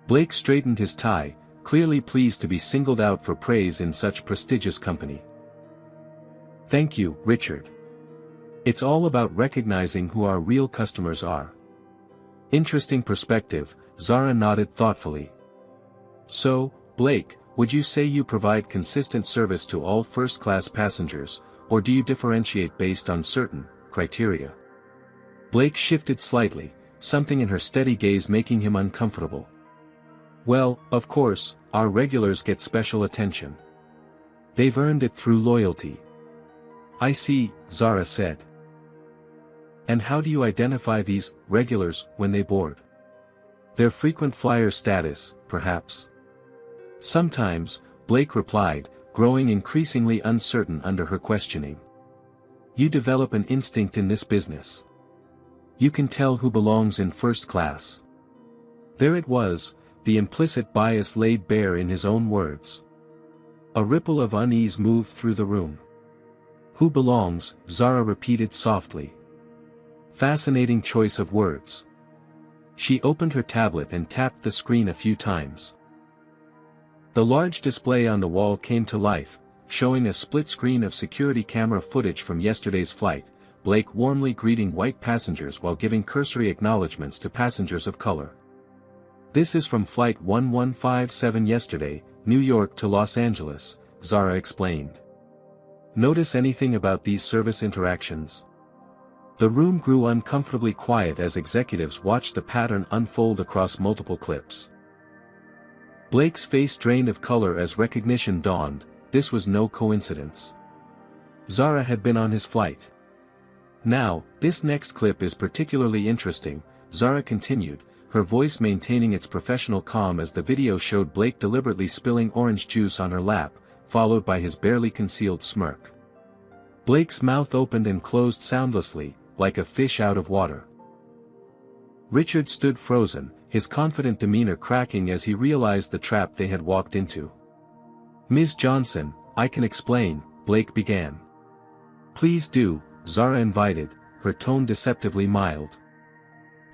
Blake straightened his tie, clearly pleased to be singled out for praise in such prestigious company. Thank you, Richard. It's all about recognizing who our real customers are. Interesting perspective, Zara nodded thoughtfully. So, Blake, would you say you provide consistent service to all first-class passengers, or do you differentiate based on certain criteria? Blake shifted slightly, something in her steady gaze making him uncomfortable. Well, of course, our regulars get special attention. They've earned it through loyalty. I see, Zara said. And how do you identify these regulars when they board? Their frequent flyer status, perhaps? Sometimes, Blake replied, growing increasingly uncertain under her questioning. You develop an instinct in this business. You can tell who belongs in first class. There it was, the implicit bias laid bare in his own words. A ripple of unease moved through the room. Who belongs, Zara repeated softly. Fascinating choice of words. She opened her tablet and tapped the screen a few times. The large display on the wall came to life, showing a split screen of security camera footage from yesterday's flight, Blake warmly greeting white passengers while giving cursory acknowledgments to passengers of color. This is from Flight 1157 yesterday, New York to Los Angeles, Zara explained. Notice anything about these service interactions? The room grew uncomfortably quiet as executives watched the pattern unfold across multiple clips. Blake's face drained of color as recognition dawned. This was no coincidence. Zara had been on his flight. Now, this next clip is particularly interesting, Zara continued, her voice maintaining its professional calm as the video showed Blake deliberately spilling orange juice on her lap, followed by his barely concealed smirk. Blake's mouth opened and closed soundlessly, like a fish out of water. Richard stood frozen, his confident demeanor cracking as he realized the trap they had walked into. Ms. Johnson, I can explain, Blake began. Please do, Zara invited, her tone deceptively mild.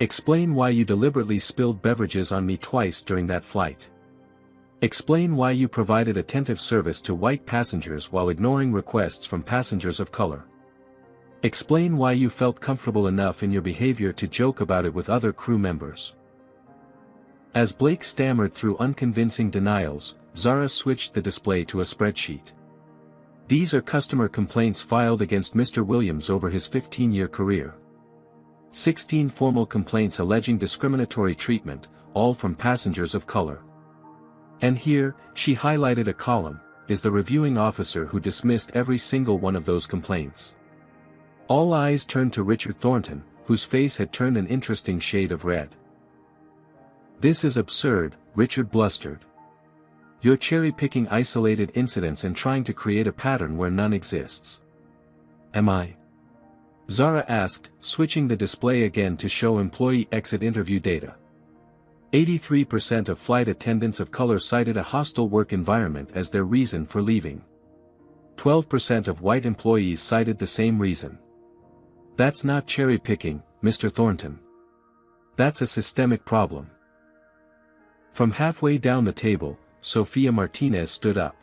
Explain why you deliberately spilled beverages on me twice during that flight. Explain why you provided attentive service to white passengers while ignoring requests from passengers of color. Explain why you felt comfortable enough in your behavior to joke about it with other crew members. As Blake stammered through unconvincing denials, Zara switched the display to a spreadsheet. These are customer complaints filed against Mr. Williams over his 15-year career. 16 formal complaints alleging discriminatory treatment, all from passengers of color. And here, she highlighted a column, is the reviewing officer who dismissed every single one of those complaints. All eyes turned to Richard Thornton, whose face had turned an interesting shade of red. This is absurd, Richard blustered. You're cherry-picking isolated incidents and trying to create a pattern where none exists. Am I? Zara asked, switching the display again to show employee exit interview data. 83% of flight attendants of color cited a hostile work environment as their reason for leaving. 12% of white employees cited the same reason. That's not cherry-picking, Mr. Thornton. That's a systemic problem. From halfway down the table, Sophia Martinez stood up.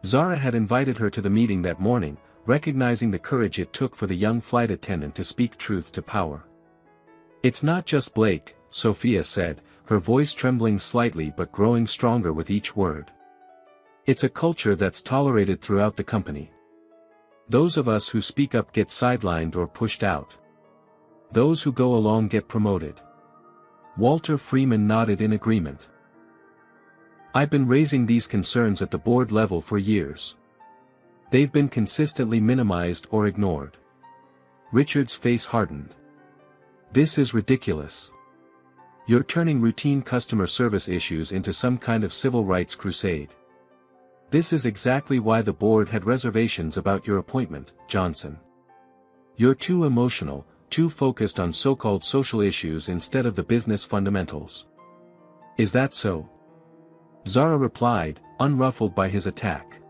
Zara had invited her to the meeting that morning, recognizing the courage it took for the young flight attendant to speak truth to power. It's not just Blake, Sophia said, her voice trembling slightly but growing stronger with each word. It's a culture that's tolerated throughout the company. Those of us who speak up get sidelined or pushed out. Those who go along get promoted. Walter Freeman nodded in agreement. I've been raising these concerns at the board level for years. They've been consistently minimized or ignored. Richard's face hardened. This is ridiculous. You're turning routine customer service issues into some kind of civil rights crusade. This is exactly why the board had reservations about your appointment, Johnson. You're too emotional, too focused on so-called social issues instead of the business fundamentals. Is that so? Zara replied, unruffled by his attack.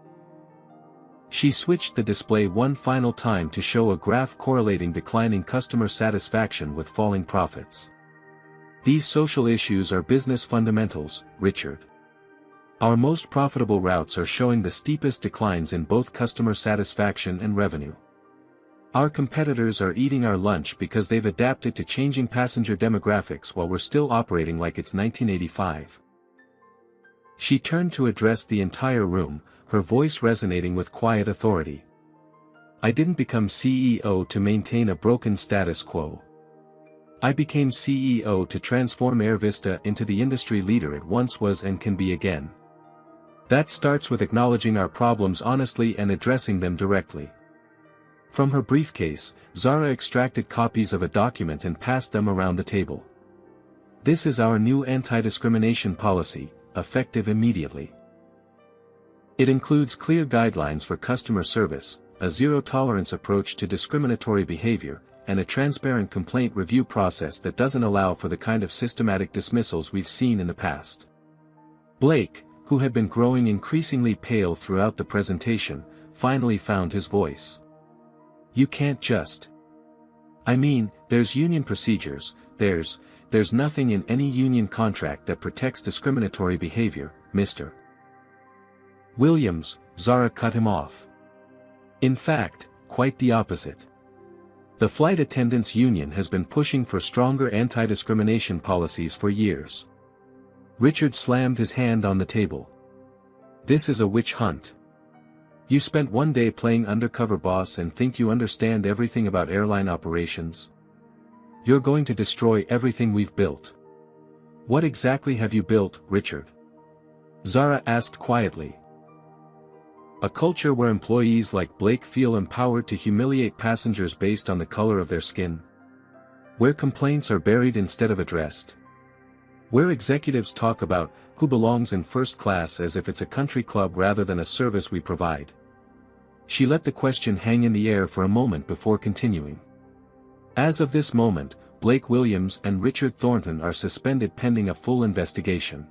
She switched the display one final time to show a graph correlating declining customer satisfaction with falling profits. These social issues are business fundamentals, Richard. Our most profitable routes are showing the steepest declines in both customer satisfaction and revenue. Our competitors are eating our lunch because they've adapted to changing passenger demographics while we're still operating like it's 1985. She turned to address the entire room, her voice resonating with quiet authority. I didn't become CEO to maintain a broken status quo. I became CEO to transform AirVista into the industry leader it once was and can be again. That starts with acknowledging our problems honestly and addressing them directly. From her briefcase, Zara extracted copies of a document and passed them around the table. This is our new anti-discrimination policy, effective immediately. It includes clear guidelines for customer service, a zero-tolerance approach to discriminatory behavior, and a transparent complaint review process that doesn't allow for the kind of systematic dismissals we've seen in the past. Blake, who had been growing increasingly pale throughout the presentation, finally found his voice. You can't just. I mean, there's union procedures, there's nothing in any union contract that protects discriminatory behavior, Mr. Williams, Zara cut him off. In fact, quite the opposite. The flight attendants union has been pushing for stronger anti-discrimination policies for years. Richard slammed his hand on the table. This is a witch hunt. You spent one day playing undercover boss and think you understand everything about airline operations? You're going to destroy everything we've built. What exactly have you built, Richard? Zara asked quietly. A culture where employees like Blake feel empowered to humiliate passengers based on the color of their skin. Where complaints are buried instead of addressed. Where executives talk about who belongs in first class as if it's a country club rather than a service we provide. She let the question hang in the air for a moment before continuing. As of this moment, Blake Williams and Richard Thornton are suspended pending a full investigation.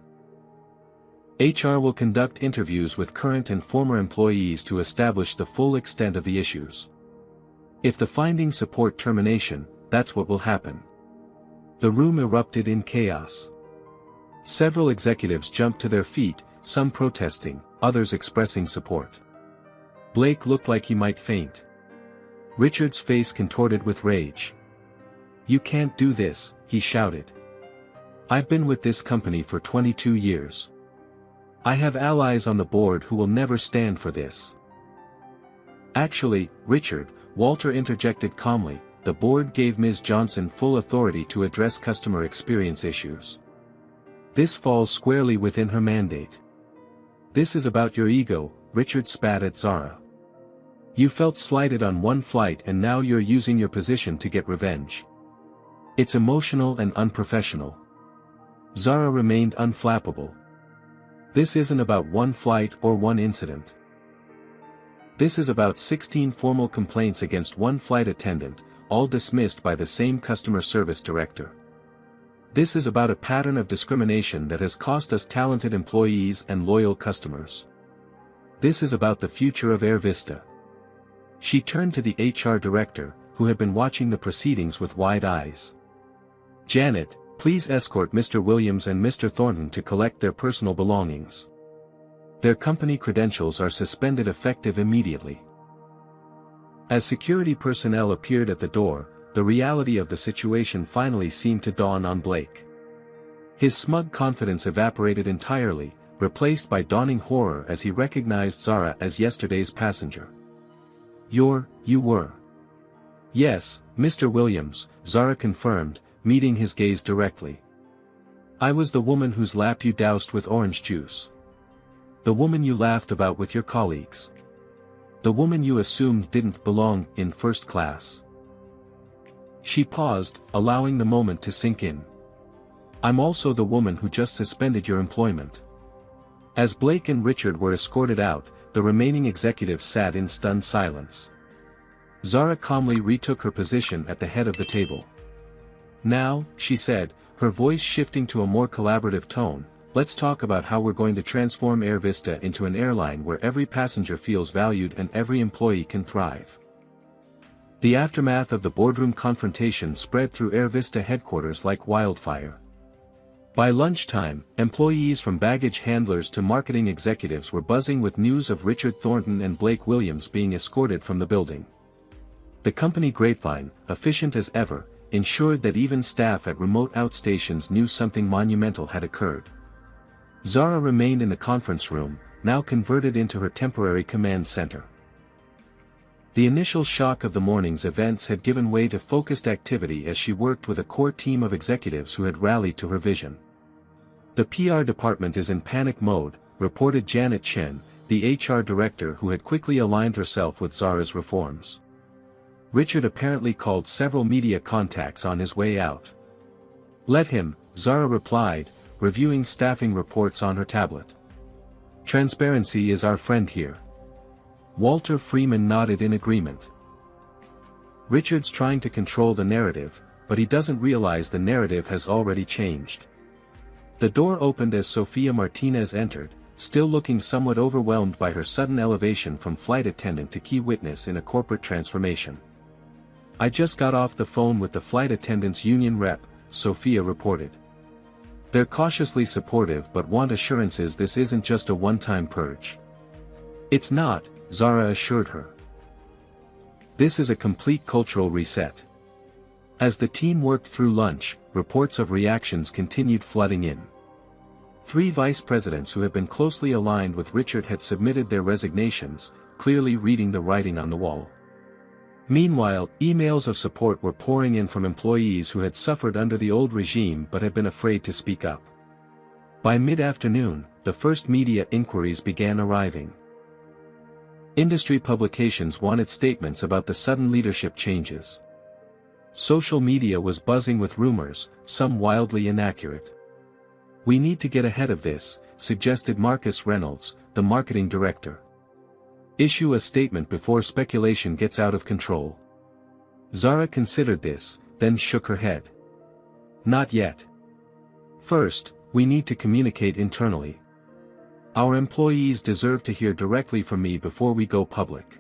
HR will conduct interviews with current and former employees to establish the full extent of the issues. If the findings support termination, that's what will happen. The room erupted in chaos. Several executives jumped to their feet, some protesting, others expressing support. Blake looked like he might faint. Richard's face contorted with rage. You can't do this, he shouted. I've been with this company for 22 years. I have allies on the board who will never stand for this. Actually, Richard, Walter interjected calmly, the board gave Ms. Johnson full authority to address customer experience issues. This falls squarely within her mandate. This is about your ego, Richard spat at Zara. You felt slighted on one flight and now you're using your position to get revenge. It's emotional and unprofessional. Zara remained unflappable. This isn't about one flight or one incident. This is about 16 formal complaints against one flight attendant, all dismissed by the same customer service director. This is about a pattern of discrimination that has cost us talented employees and loyal customers. This is about the future of AirVista. She turned to the HR director, who had been watching the proceedings with wide eyes. Janet, please escort Mr. Williams and Mr. Thornton to collect their personal belongings. Their company credentials are suspended effective immediately. As security personnel appeared at the door, the reality of the situation finally seemed to dawn on Blake. His smug confidence evaporated entirely, replaced by dawning horror as he recognized Zara as yesterday's passenger. You were. Yes, Mr. Williams, Zara confirmed, meeting his gaze directly. I was the woman whose lap you doused with orange juice. The woman you laughed about with your colleagues. The woman you assumed didn't belong in first class. She paused, allowing the moment to sink in. I'm also the woman who just suspended your employment. As Blake and Richard were escorted out, the remaining executives sat in stunned silence. Zara calmly retook her position at the head of the table. Now, she said, her voice shifting to a more collaborative tone, let's talk about how we're going to transform Air Vista into an airline where every passenger feels valued and every employee can thrive. The aftermath of the boardroom confrontation spread through Air Vista headquarters like wildfire. By lunchtime, employees from baggage handlers to marketing executives were buzzing with news of Richard Thornton and Blake Williams being escorted from the building. The company grapevine, efficient as ever, ensured that even staff at remote outstations knew something monumental had occurred. Zara remained in the conference room, now converted into her temporary command center. The initial shock of the morning's events had given way to focused activity as she worked with a core team of executives who had rallied to her vision. The PR department is in panic mode, reported Janet Chen, the HR director who had quickly aligned herself with Zara's reforms. Richard apparently called several media contacts on his way out. Let him, Zara replied, reviewing staffing reports on her tablet. Transparency is our friend here. Walter Freeman nodded in agreement. Richard's trying to control the narrative, but he doesn't realize the narrative has already changed. The door opened as Sofia Martinez entered, still looking somewhat overwhelmed by her sudden elevation from flight attendant to key witness in a corporate transformation. I just got off the phone with the flight attendants union rep, Sofia reported. They're cautiously supportive but want assurances this isn't just a one-time purge. It's not, Zara assured her. This is a complete cultural reset. As the team worked through lunch, reports of reactions continued flooding in. 3 vice presidents who had been closely aligned with Richard had submitted their resignations, clearly reading the writing on the wall. Meanwhile, emails of support were pouring in from employees who had suffered under the old regime but had been afraid to speak up. By mid-afternoon, the first media inquiries began arriving. Industry publications wanted statements about the sudden leadership changes. Social media was buzzing with rumors, some wildly inaccurate. We need to get ahead of this, suggested Marcus Reynolds, the marketing director. Issue a statement before speculation gets out of control. Zara considered this, then shook her head. Not yet. First, we need to communicate internally. Our employees deserve to hear directly from me before we go public.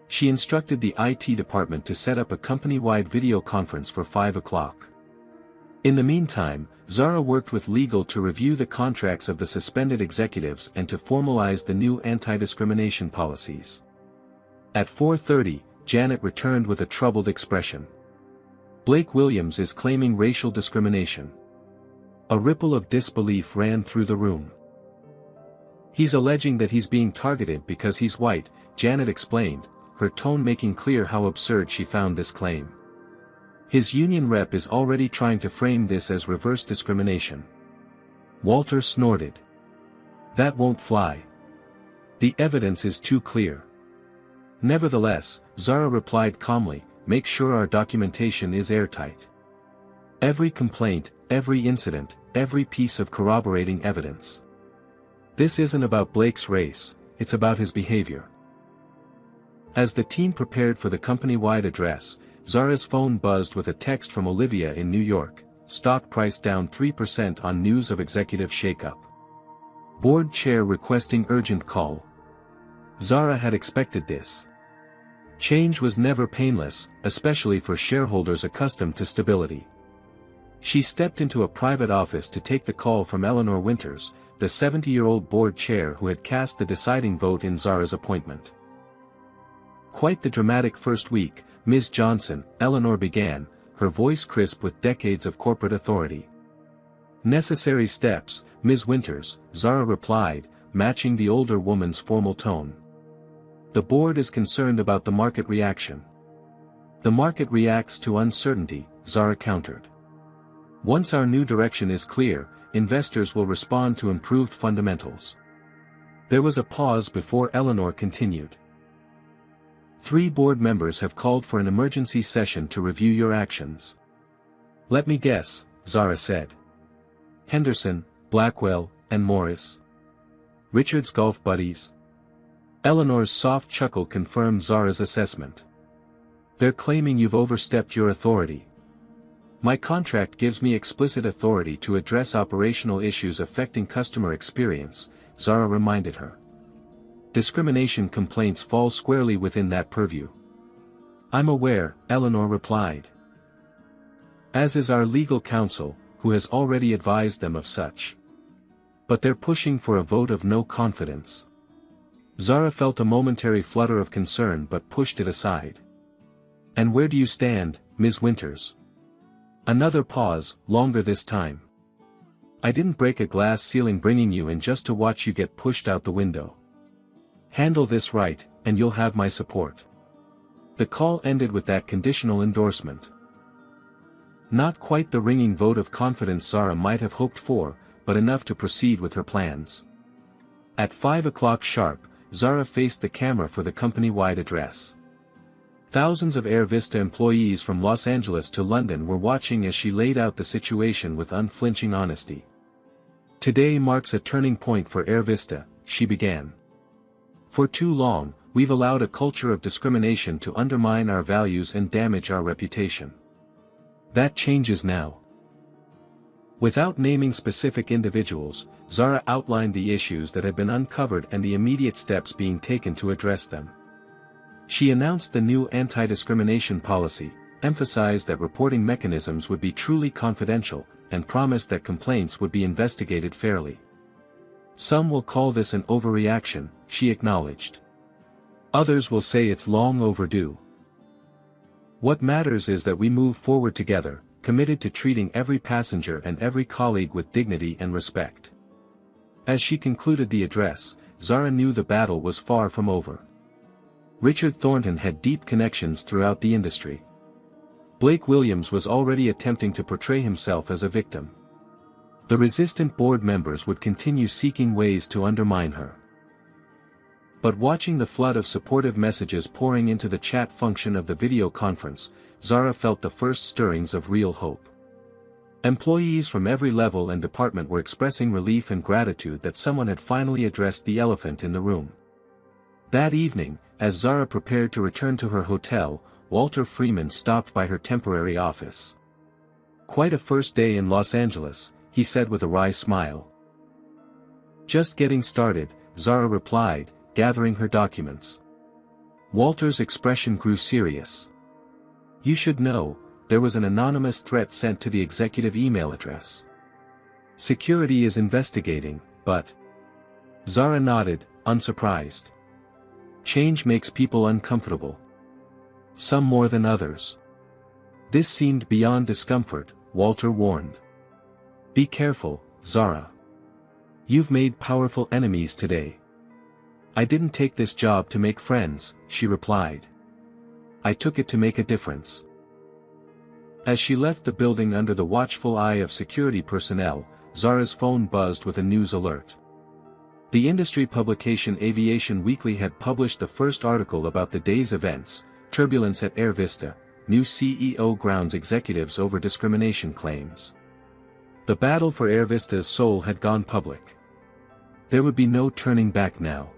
She instructed the IT department to set up a company-wide video conference for 5 o'clock. In the meantime, Zara worked with legal to review the contracts of the suspended executives and to formalize the new anti-discrimination policies. At 4:30, Janet returned with a troubled expression. Blake Williams is claiming racial discrimination. A ripple of disbelief ran through the room. He's alleging that he's being targeted because he's white, Janet explained, her tone making clear how absurd she found this claim. His union rep is already trying to frame this as reverse discrimination. Walter snorted. That won't fly. The evidence is too clear. Nevertheless, Zara replied calmly, make sure our documentation is airtight. Every complaint, every incident, every piece of corroborating evidence. This isn't about Blake's race, it's about his behavior. As the team prepared for the company-wide address, Zara's phone buzzed with a text from Olivia in New York, stock price down 3% on news of executive shakeup. Board chair requesting urgent call. Zara had expected this. Change was never painless, especially for shareholders accustomed to stability. She stepped into a private office to take the call from Eleanor Winters, the 70-year-old board chair who had cast the deciding vote in Zara's appointment. Quite the dramatic first week, Ms. Johnson, Eleanor began, her voice crisp with decades of corporate authority. Necessary steps, Ms. Winters, Zara replied, matching the older woman's formal tone. The board is concerned about the market reaction. The market reacts to uncertainty, Zara countered. Once our new direction is clear, investors will respond to improved fundamentals. There was a pause before Eleanor continued. 3 board members have called for an emergency session to review your actions. Let me guess, Zara said. Henderson, Blackwell, and Morris. Richard's golf buddies. Eleanor's soft chuckle confirmed Zara's assessment. They're claiming you've overstepped your authority. My contract gives me explicit authority to address operational issues affecting customer experience, Zara reminded her. Discrimination complaints fall squarely within that purview. I'm aware, Eleanor replied. As is our legal counsel, who has already advised them of such. But they're pushing for a vote of no confidence. Zara felt a momentary flutter of concern but pushed it aside. And where do you stand, Ms. Winters? Another pause, longer this time. I didn't break a glass ceiling bringing you in just to watch you get pushed out the window. Handle this right, and you'll have my support. The call ended with that conditional endorsement. Not quite the ringing vote of confidence Zara might have hoped for, but enough to proceed with her plans. At 5 o'clock sharp, Zara faced the camera for the company-wide address. Thousands of Air Vista employees from Los Angeles to London were watching as she laid out the situation with unflinching honesty. Today marks a turning point for Air Vista, she began. For too long, we've allowed a culture of discrimination to undermine our values and damage our reputation. That changes now. Without naming specific individuals, Zara outlined the issues that had been uncovered and the immediate steps being taken to address them. She announced the new anti-discrimination policy, emphasized that reporting mechanisms would be truly confidential, and promised that complaints would be investigated fairly. Some will call this an overreaction, she acknowledged. Others will say it's long overdue. What matters is that we move forward together, committed to treating every passenger and every colleague with dignity and respect. As she concluded the address, Zara knew the battle was far from over. Richard Thornton had deep connections throughout the industry. Blake Williams was already attempting to portray himself as a victim. The resistant board members would continue seeking ways to undermine her. But watching the flood of supportive messages pouring into the chat function of the video conference, Zara felt the first stirrings of real hope. Employees from every level and department were expressing relief and gratitude that someone had finally addressed the elephant in the room. That evening, as Zara prepared to return to her hotel, Walter Freeman stopped by her temporary office. Quite a first day in Los Angeles, he said with a wry smile. Just getting started, Zara replied, gathering her documents. Walter's expression grew serious. You should know, there was an anonymous threat sent to the executive email address. Security is investigating, but... Zara nodded, unsurprised. Change makes people uncomfortable. Some more than others. This seemed beyond discomfort, Walter warned. Be careful, Zara. You've made powerful enemies today. I didn't take this job to make friends, she replied. I took it to make a difference. As she left the building under the watchful eye of security personnel, Zara's phone buzzed with a news alert. The industry publication Aviation Weekly had published the first article about the day's events, turbulence at Air Vista, new CEO grounds executives over discrimination claims. The battle for Air Vista's soul had gone public. There would be no turning back now.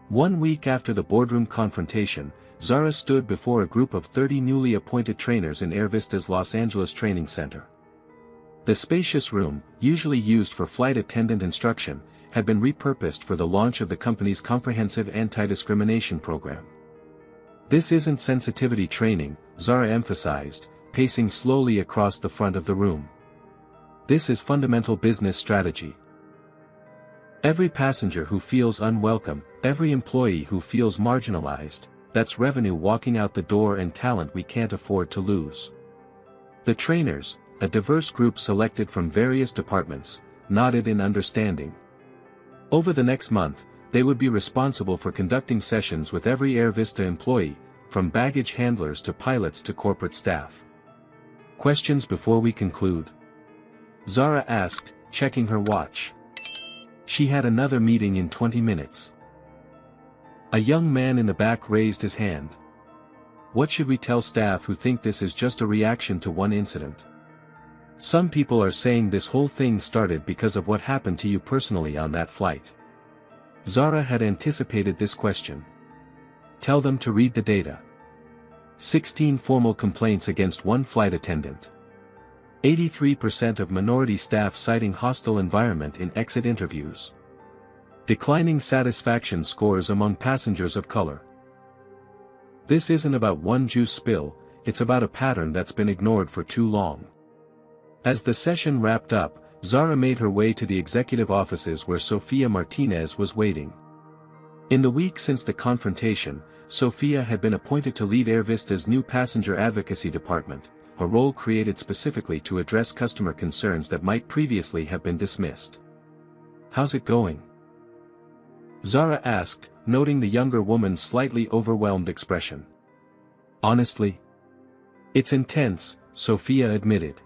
1 week after the boardroom confrontation, Zara stood before a group of 30 newly appointed trainers in Air Vista's Los Angeles Training Center. The spacious room, usually used for flight attendant instruction, had been repurposed for the launch of the company's comprehensive anti-discrimination program. This isn't sensitivity training, Zara emphasized, pacing slowly across the front of the room. This is fundamental business strategy. Every passenger who feels unwelcome, every employee who feels marginalized, that's revenue walking out the door and talent we can't afford to lose. The trainers, a diverse group selected from various departments, nodded in understanding. Over the next month, they would be responsible for conducting sessions with every Air Vista employee, from baggage handlers to pilots to corporate staff. Questions before we conclude? Zara asked, checking her watch. She had another meeting in 20 minutes. A young man in the back raised his hand. What should we tell staff who think this is just a reaction to one incident? Some people are saying this whole thing started because of what happened to you personally on that flight. Zara had anticipated this question. Tell them to read the data. 16 formal complaints against one flight attendant. 83% of minority staff citing hostile environment in exit interviews. Declining satisfaction scores among passengers of color. This isn't about one juice spill, it's about a pattern that's been ignored for too long. As the session wrapped up, Zara made her way to the executive offices where Sofia Martinez was waiting. In the week since the confrontation, Sofia had been appointed to lead Air Vista's new passenger advocacy department, a role created specifically to address customer concerns that might previously have been dismissed. How's it going? Zara asked, noting the younger woman's slightly overwhelmed expression. Honestly? It's intense, Sofia admitted.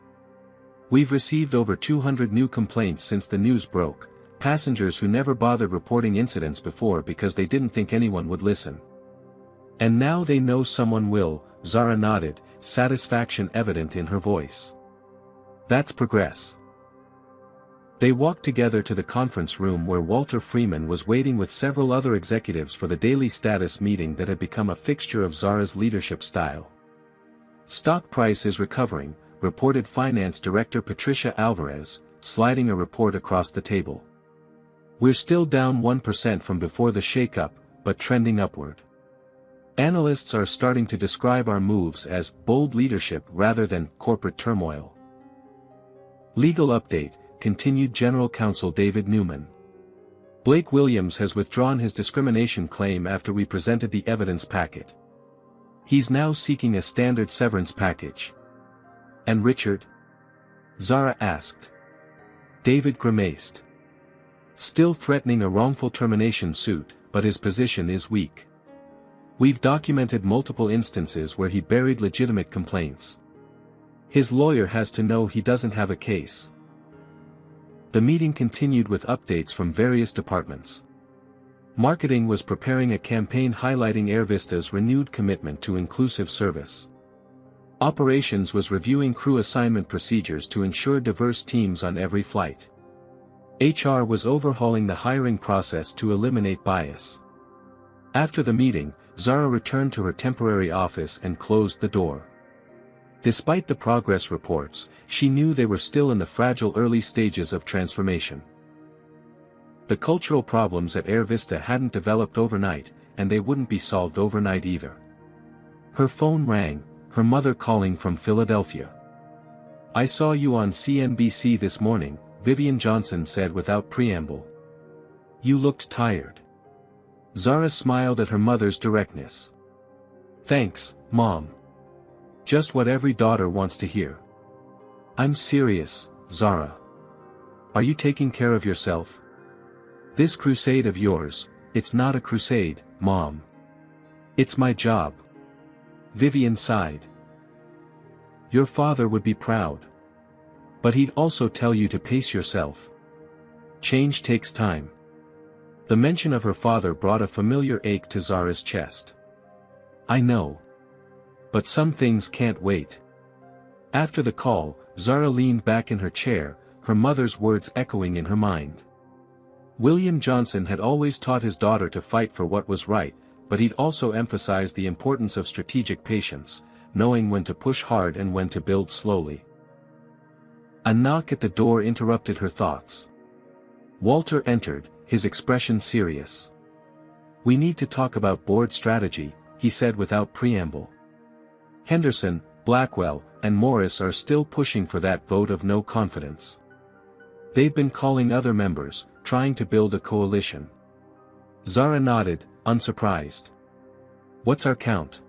We've received over 200 new complaints since the news broke, passengers who never bothered reporting incidents before because they didn't think anyone would listen. And now they know someone will, Zara nodded, satisfaction evident in her voice. That's progress. They walked together to the conference room where Walter Freeman was waiting with several other executives for the daily status meeting that had become a fixture of Zara's leadership style. Stock price is recovering, reported Finance Director Patricia Alvarez, sliding a report across the table. We're still down 1% from before the shakeup, but trending upward. Analysts are starting to describe our moves as bold leadership rather than corporate turmoil. Legal update, continued General Counsel David Newman. Blake Williams has withdrawn his discrimination claim after we presented the evidence packet. He's now seeking a standard severance package. And Richard? Zara asked. David grimaced. Still threatening a wrongful termination suit, but his position is weak. We've documented multiple instances where he buried legitimate complaints. His lawyer has to know he doesn't have a case. The meeting continued with updates from various departments. Marketing was preparing a campaign highlighting Air Vista's renewed commitment to inclusive service. Operations was reviewing crew assignment procedures to ensure diverse teams on every flight. HR was overhauling the hiring process to eliminate bias. After the meeting, Zara returned to her temporary office and closed the door. Despite the progress reports, she knew they were still in the fragile early stages of transformation. The cultural problems at Air Vista hadn't developed overnight, and they wouldn't be solved overnight either. Her phone rang, her mother calling from Philadelphia. I saw you on CNBC this morning, Vivian Johnson said without preamble. You looked tired. Zara smiled at her mother's directness. Thanks, Mom. Just what every daughter wants to hear. I'm serious, Zara. Are you taking care of yourself? This crusade of yours, it's not a crusade, Mom. It's my job. Vivian sighed. Your father would be proud. But he'd also tell you to pace yourself. Change takes time. The mention of her father brought a familiar ache to Zara's chest. I know. But some things can't wait. After the call, Zara leaned back in her chair, her mother's words echoing in her mind. William Johnson had always taught his daughter to fight for what was right, but he'd also emphasized the importance of strategic patience, knowing when to push hard and when to build slowly. A knock at the door interrupted her thoughts. Walter entered, his expression serious. We need to talk about board strategy, he said without preamble. Henderson, Blackwell, and Morris are still pushing for that vote of no confidence. They've been calling other members, trying to build a coalition. Zara nodded, unsurprised. What's our count?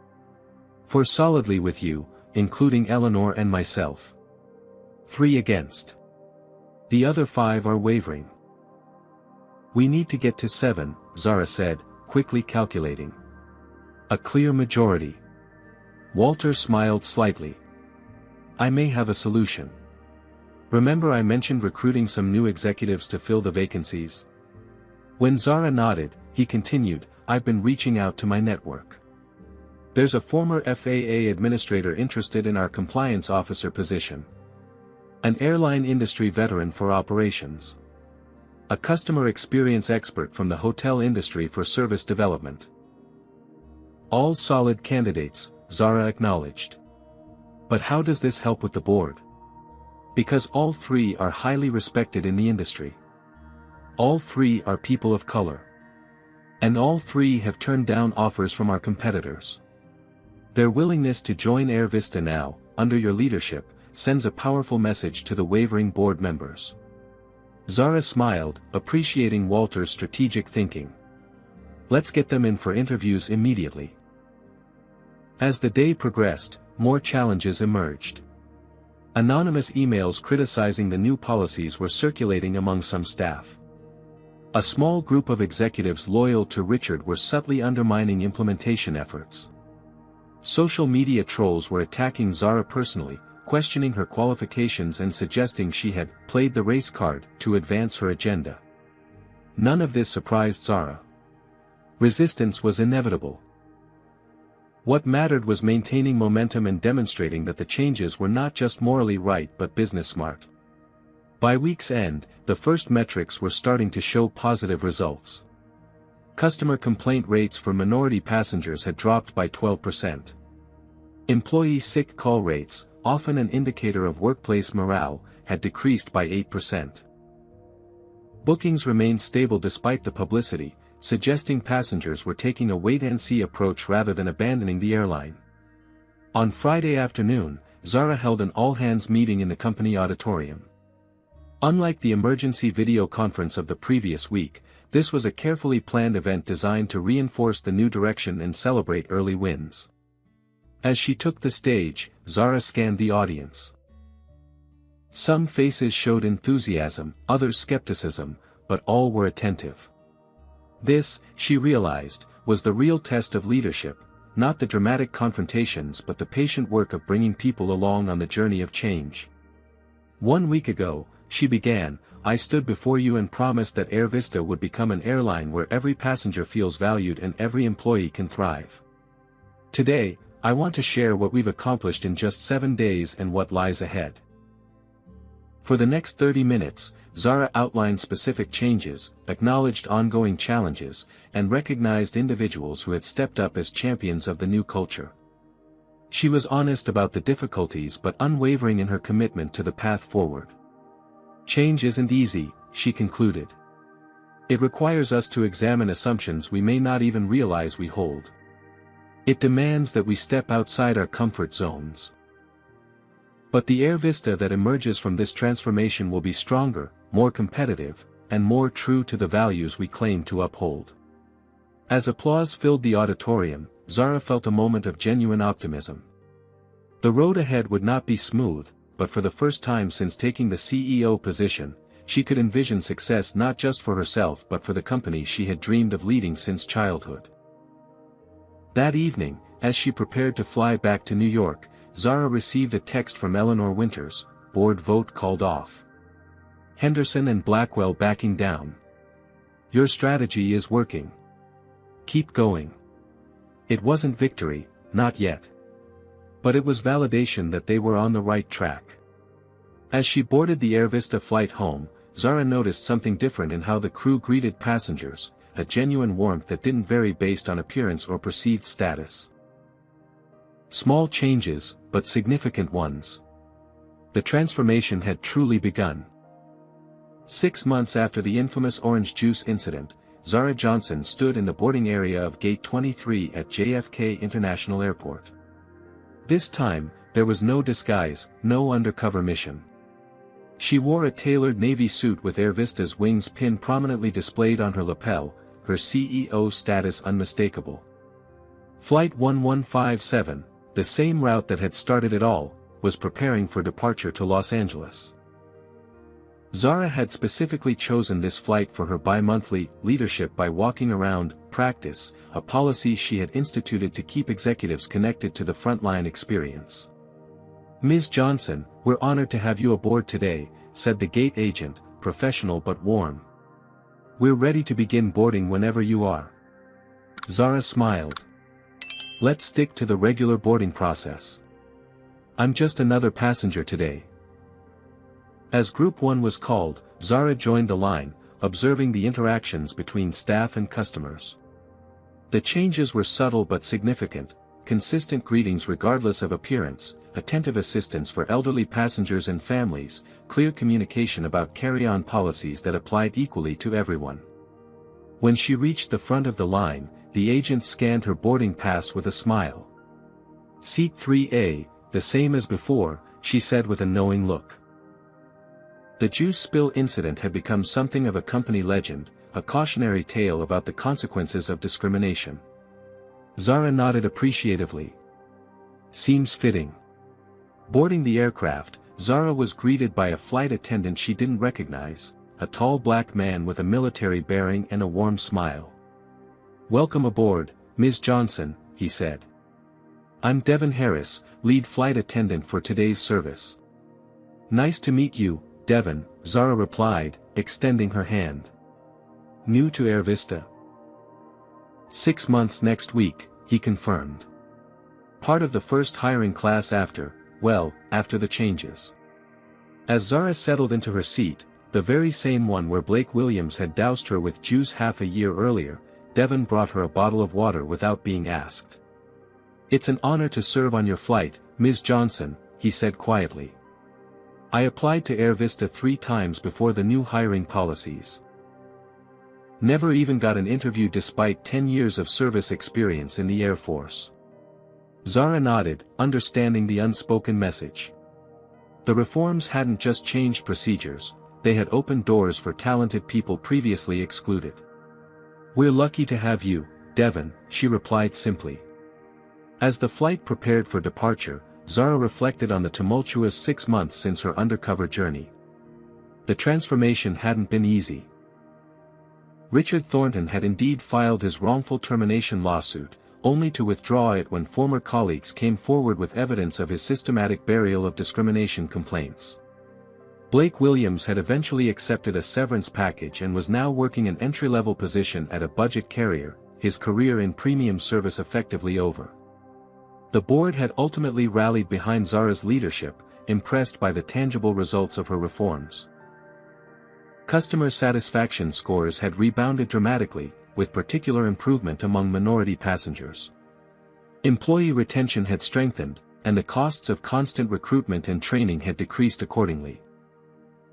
4 solidly with you, including Eleanor and myself. 3 against. The other 5 are wavering. We need to get to 7, Zara said, quickly calculating. A clear majority. Walter smiled slightly. I may have a solution. Remember I mentioned recruiting some new executives to fill the vacancies? When Zara nodded, he continued, I've been reaching out to my network. There's a former FAA administrator interested in our compliance officer position. An airline industry veteran for operations. A customer experience expert from the hotel industry for service development. All solid candidates, Zara acknowledged. But how does this help with the board? Because all 3 are highly respected in the industry. All 3 are people of color. And all 3 have turned down offers from our competitors. Their willingness to join Air Vista now, under your leadership, sends a powerful message to the wavering board members. Zara smiled, appreciating Walter's strategic thinking. Let's get them in for interviews immediately. As the day progressed, more challenges emerged. Anonymous emails criticizing the new policies were circulating among some staff. A small group of executives loyal to Richard were subtly undermining implementation efforts. Social media trolls were attacking Zara personally, questioning her qualifications and suggesting she had played the race card to advance her agenda. None of this surprised Zara. Resistance was inevitable. What mattered was maintaining momentum and demonstrating that the changes were not just morally right but business smart. By week's end, the first metrics were starting to show positive results. Customer complaint rates for minority passengers had dropped by 12%. Employee sick call rates, often an indicator of workplace morale, had decreased by 8%. Bookings remained stable despite the publicity, suggesting passengers were taking a wait-and-see approach rather than abandoning the airline. On Friday afternoon, Zara held an all-hands meeting in the company auditorium. Unlike the emergency video conference of the previous week, this was a carefully planned event designed to reinforce the new direction and celebrate early wins. As she took the stage, Zara scanned the audience. Some faces showed enthusiasm, others skepticism, but all were attentive. This, she realized, was the real test of leadership, not the dramatic confrontations but the patient work of bringing people along on the journey of change. 1 week ago, she began, I stood before you and promised that Air Vista would become an airline where every passenger feels valued and every employee can thrive. Today, I want to share what we've accomplished in just 7 days and what lies ahead. For the next 30 minutes, Zara outlined specific changes, acknowledged ongoing challenges, and recognized individuals who had stepped up as champions of the new culture. She was honest about the difficulties but unwavering in her commitment to the path forward. Change isn't easy, she concluded. It requires us to examine assumptions we may not even realize we hold. It demands that we step outside our comfort zones. But the Air Vista that emerges from this transformation will be stronger, more competitive, and more true to the values we claim to uphold. As applause filled the auditorium, Zara felt a moment of genuine optimism. The road ahead would not be smooth, but for the first time since taking the CEO position, she could envision success not just for herself but for the company she had dreamed of leading since childhood. That evening, as she prepared to fly back to New York, Zara received a text from Eleanor Winters, board vote called off. Henderson and Blackwell backing down. Your strategy is working. Keep going. It wasn't victory, not yet. But it was validation that they were on the right track. As she boarded the Air Vista flight home, Zara noticed something different in how the crew greeted passengers, a genuine warmth that didn't vary based on appearance or perceived status. Small changes, but significant ones. The transformation had truly begun. 6 months after the infamous orange juice incident, Zara Johnson stood in the boarding area of Gate 23 at JFK International Airport. This time, there was no disguise, no undercover mission. She wore a tailored navy suit with Air Vista's wings pin prominently displayed on her lapel, her CEO status unmistakable. Flight 1157, the same route that had started it all, was preparing for departure to Los Angeles. Zara had specifically chosen this flight for her bi-monthly leadership by walking around practice, a policy she had instituted to keep executives connected to the frontline experience. "Ms. Johnson, we're honored to have you aboard today," said the gate agent, professional but warm. "We're ready to begin boarding whenever you are." Zara smiled. "Let's stick to the regular boarding process. I'm just another passenger today." As Group 1 was called, Zara joined the line, observing the interactions between staff and customers. The changes were subtle but significant: consistent greetings regardless of appearance, attentive assistance for elderly passengers and families, clear communication about carry-on policies that applied equally to everyone. When she reached the front of the line, the agent scanned her boarding pass with a smile. "Seat 3A, the same as before," she said with a knowing look. The juice spill incident had become something of a company legend, a cautionary tale about the consequences of discrimination. Zara nodded appreciatively. "Seems fitting." Boarding the aircraft, Zara was greeted by a flight attendant she didn't recognize, a tall black man with a military bearing and a warm smile. "Welcome aboard, Ms. Johnson," he said. "I'm Devin Harris, lead flight attendant for today's service." "Nice to meet you, Devin," Zara replied, extending her hand. "New to Air Vista?" "6 months next week," he confirmed. "Part of the first hiring class after the changes." As Zara settled into her seat, the very same one where Blake Williams had doused her with juice half a year earlier, Devin brought her a bottle of water without being asked. "It's an honor to serve on your flight, Ms. Johnson," he said quietly. "I applied to Air Vista 3 times before the new hiring policies. Never even got an interview despite 10 years of service experience in the Air Force." Zara nodded, understanding the unspoken message. The reforms hadn't just changed procedures, they had opened doors for talented people previously excluded. "We're lucky to have you, Devin," she replied simply. As the flight prepared for departure, Zara reflected on the tumultuous 6 months since her undercover journey. The transformation hadn't been easy. Richard Thornton had indeed filed his wrongful termination lawsuit, only to withdraw it when former colleagues came forward with evidence of his systematic burial of discrimination complaints. Blake Williams had eventually accepted a severance package and was now working an entry-level position at a budget carrier, his career in premium service effectively over. The board had ultimately rallied behind Zara's leadership, impressed by the tangible results of her reforms. Customer satisfaction scores had rebounded dramatically, with particular improvement among minority passengers. Employee retention had strengthened, and the costs of constant recruitment and training had decreased accordingly.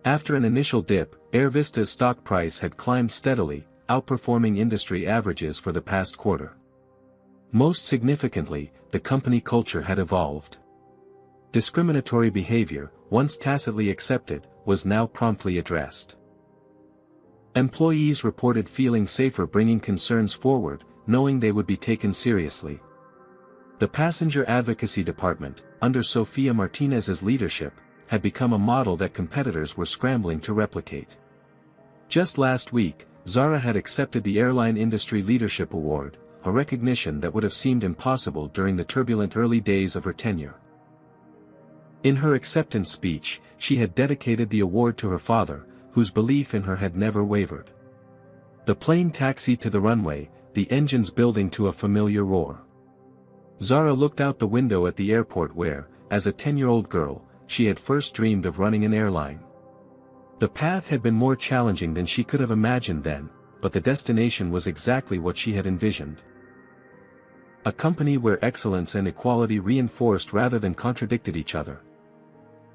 After an initial dip, Air Vista's stock price had climbed steadily, outperforming industry averages for the past quarter. Most significantly, the company culture had evolved. Discriminatory behavior, once tacitly accepted, was now promptly addressed. Employees reported feeling safer bringing concerns forward, knowing they would be taken seriously. The Passenger Advocacy Department, under Sofia Martinez's leadership, had become a model that competitors were scrambling to replicate. Just last week, Zara had accepted the Airline Industry Leadership Award, a recognition that would have seemed impossible during the turbulent early days of her tenure. In her acceptance speech, she had dedicated the award to her father, whose belief in her had never wavered. The plane taxied to the runway, the engines building to a familiar roar. Zara looked out the window at the airport where, as a 10-year-old girl, she had first dreamed of running an airline. The path had been more challenging than she could have imagined then, but the destination was exactly what she had envisioned. A company where excellence and equality reinforced rather than contradicted each other.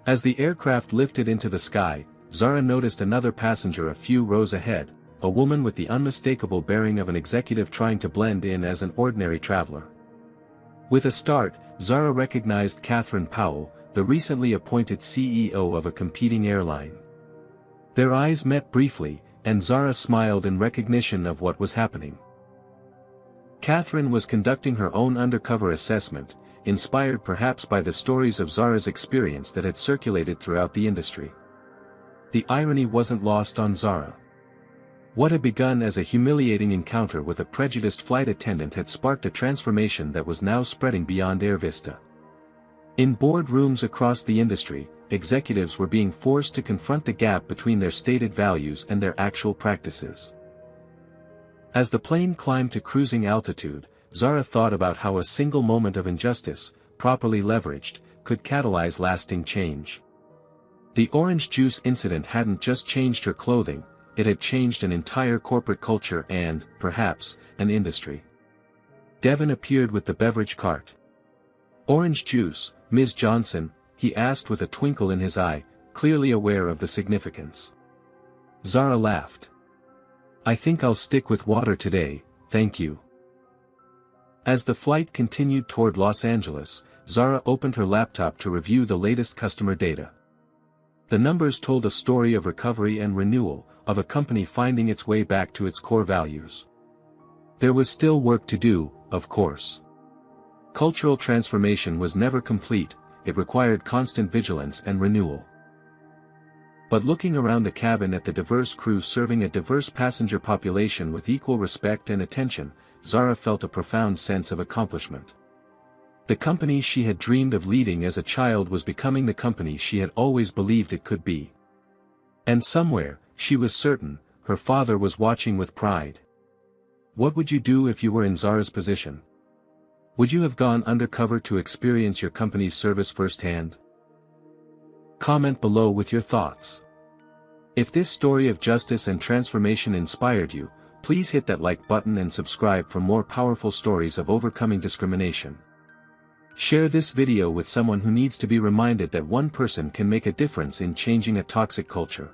As the aircraft lifted into the sky, Zara noticed another passenger a few rows ahead, a woman with the unmistakable bearing of an executive trying to blend in as an ordinary traveler. With a start, Zara recognized Catherine Powell, the recently appointed CEO of a competing airline. Their eyes met briefly, and Zara smiled in recognition of what was happening. Catherine was conducting her own undercover assessment, inspired perhaps by the stories of Zara's experience that had circulated throughout the industry. The irony wasn't lost on Zara. What had begun as a humiliating encounter with a prejudiced flight attendant had sparked a transformation that was now spreading beyond Air Vista. In boardrooms across the industry, executives were being forced to confront the gap between their stated values and their actual practices. As the plane climbed to cruising altitude, Zara thought about how a single moment of injustice, properly leveraged, could catalyze lasting change. The orange juice incident hadn't just changed her clothing, it had changed an entire corporate culture and, perhaps, an industry. Devon appeared with the beverage cart. "Orange juice, Ms. Johnson?" he asked with a twinkle in his eye, clearly aware of the significance. Zara laughed. "I think I'll stick with water today, thank you." As the flight continued toward Los Angeles, Zara opened her laptop to review the latest customer data. The numbers told a story of recovery and renewal, of a company finding its way back to its core values. There was still work to do, of course. Cultural transformation was never complete, it required constant vigilance and renewal. But looking around the cabin at the diverse crew serving a diverse passenger population with equal respect and attention, Zara felt a profound sense of accomplishment. The company she had dreamed of leading as a child was becoming the company she had always believed it could be. And somewhere, she was certain, her father was watching with pride. What would you do if you were in Zara's position? Would you have gone undercover to experience your company's service firsthand? Comment below with your thoughts. If this story of justice and transformation inspired you, please hit that like button and subscribe for more powerful stories of overcoming discrimination. Share this video with someone who needs to be reminded that one person can make a difference in changing a toxic culture.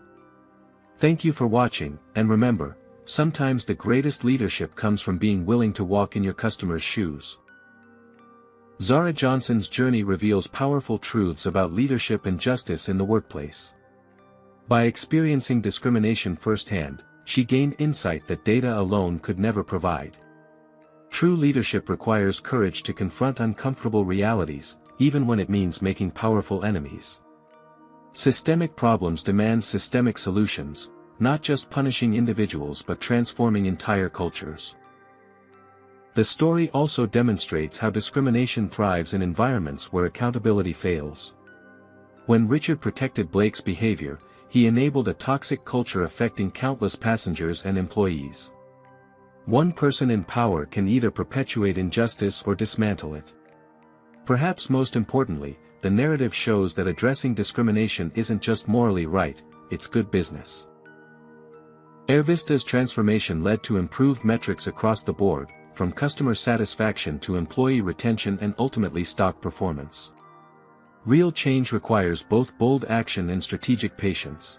Thank you for watching, and remember, sometimes the greatest leadership comes from being willing to walk in your customers' shoes. Zara Johnson's journey reveals powerful truths about leadership and justice in the workplace. By experiencing discrimination firsthand, she gained insight that data alone could never provide. True leadership requires courage to confront uncomfortable realities, even when it means making powerful enemies. Systemic problems demand systemic solutions, not just punishing individuals but transforming entire cultures. The story also demonstrates how discrimination thrives in environments where accountability fails. When Richard protected Blake's behavior, he enabled a toxic culture affecting countless passengers and employees. One person in power can either perpetuate injustice or dismantle it. Perhaps most importantly, the narrative shows that addressing discrimination isn't just morally right, it's good business. Air Vista's transformation led to improved metrics across the board, from customer satisfaction to employee retention and ultimately stock performance. Real change requires both bold action and strategic patience.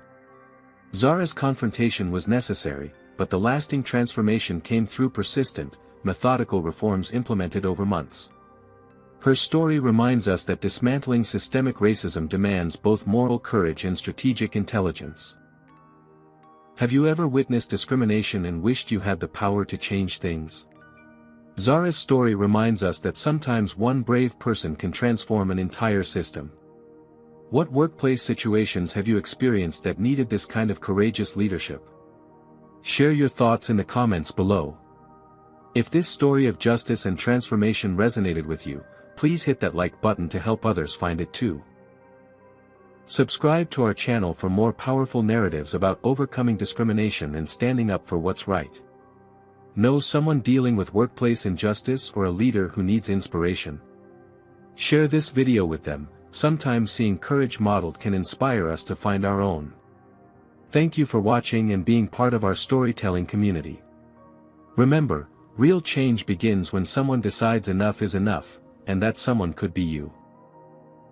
Zara's confrontation was necessary, but the lasting transformation came through persistent, methodical reforms implemented over months. Her story reminds us that dismantling systemic racism demands both moral courage and strategic intelligence. Have you ever witnessed discrimination and wished you had the power to change things? Zara's story reminds us that sometimes one brave person can transform an entire system. What workplace situations have you experienced that needed this kind of courageous leadership? Share your thoughts in the comments below. If this story of justice and transformation resonated with you, please hit that like button to help others find it too. Subscribe to our channel for more powerful narratives about overcoming discrimination and standing up for what's right. Know someone dealing with workplace injustice or a leader who needs inspiration? Share this video with them. Sometimes seeing courage modeled can inspire us to find our own. Thank you for watching and being part of our storytelling community. Remember, real change begins when someone decides enough is enough, and that someone could be you.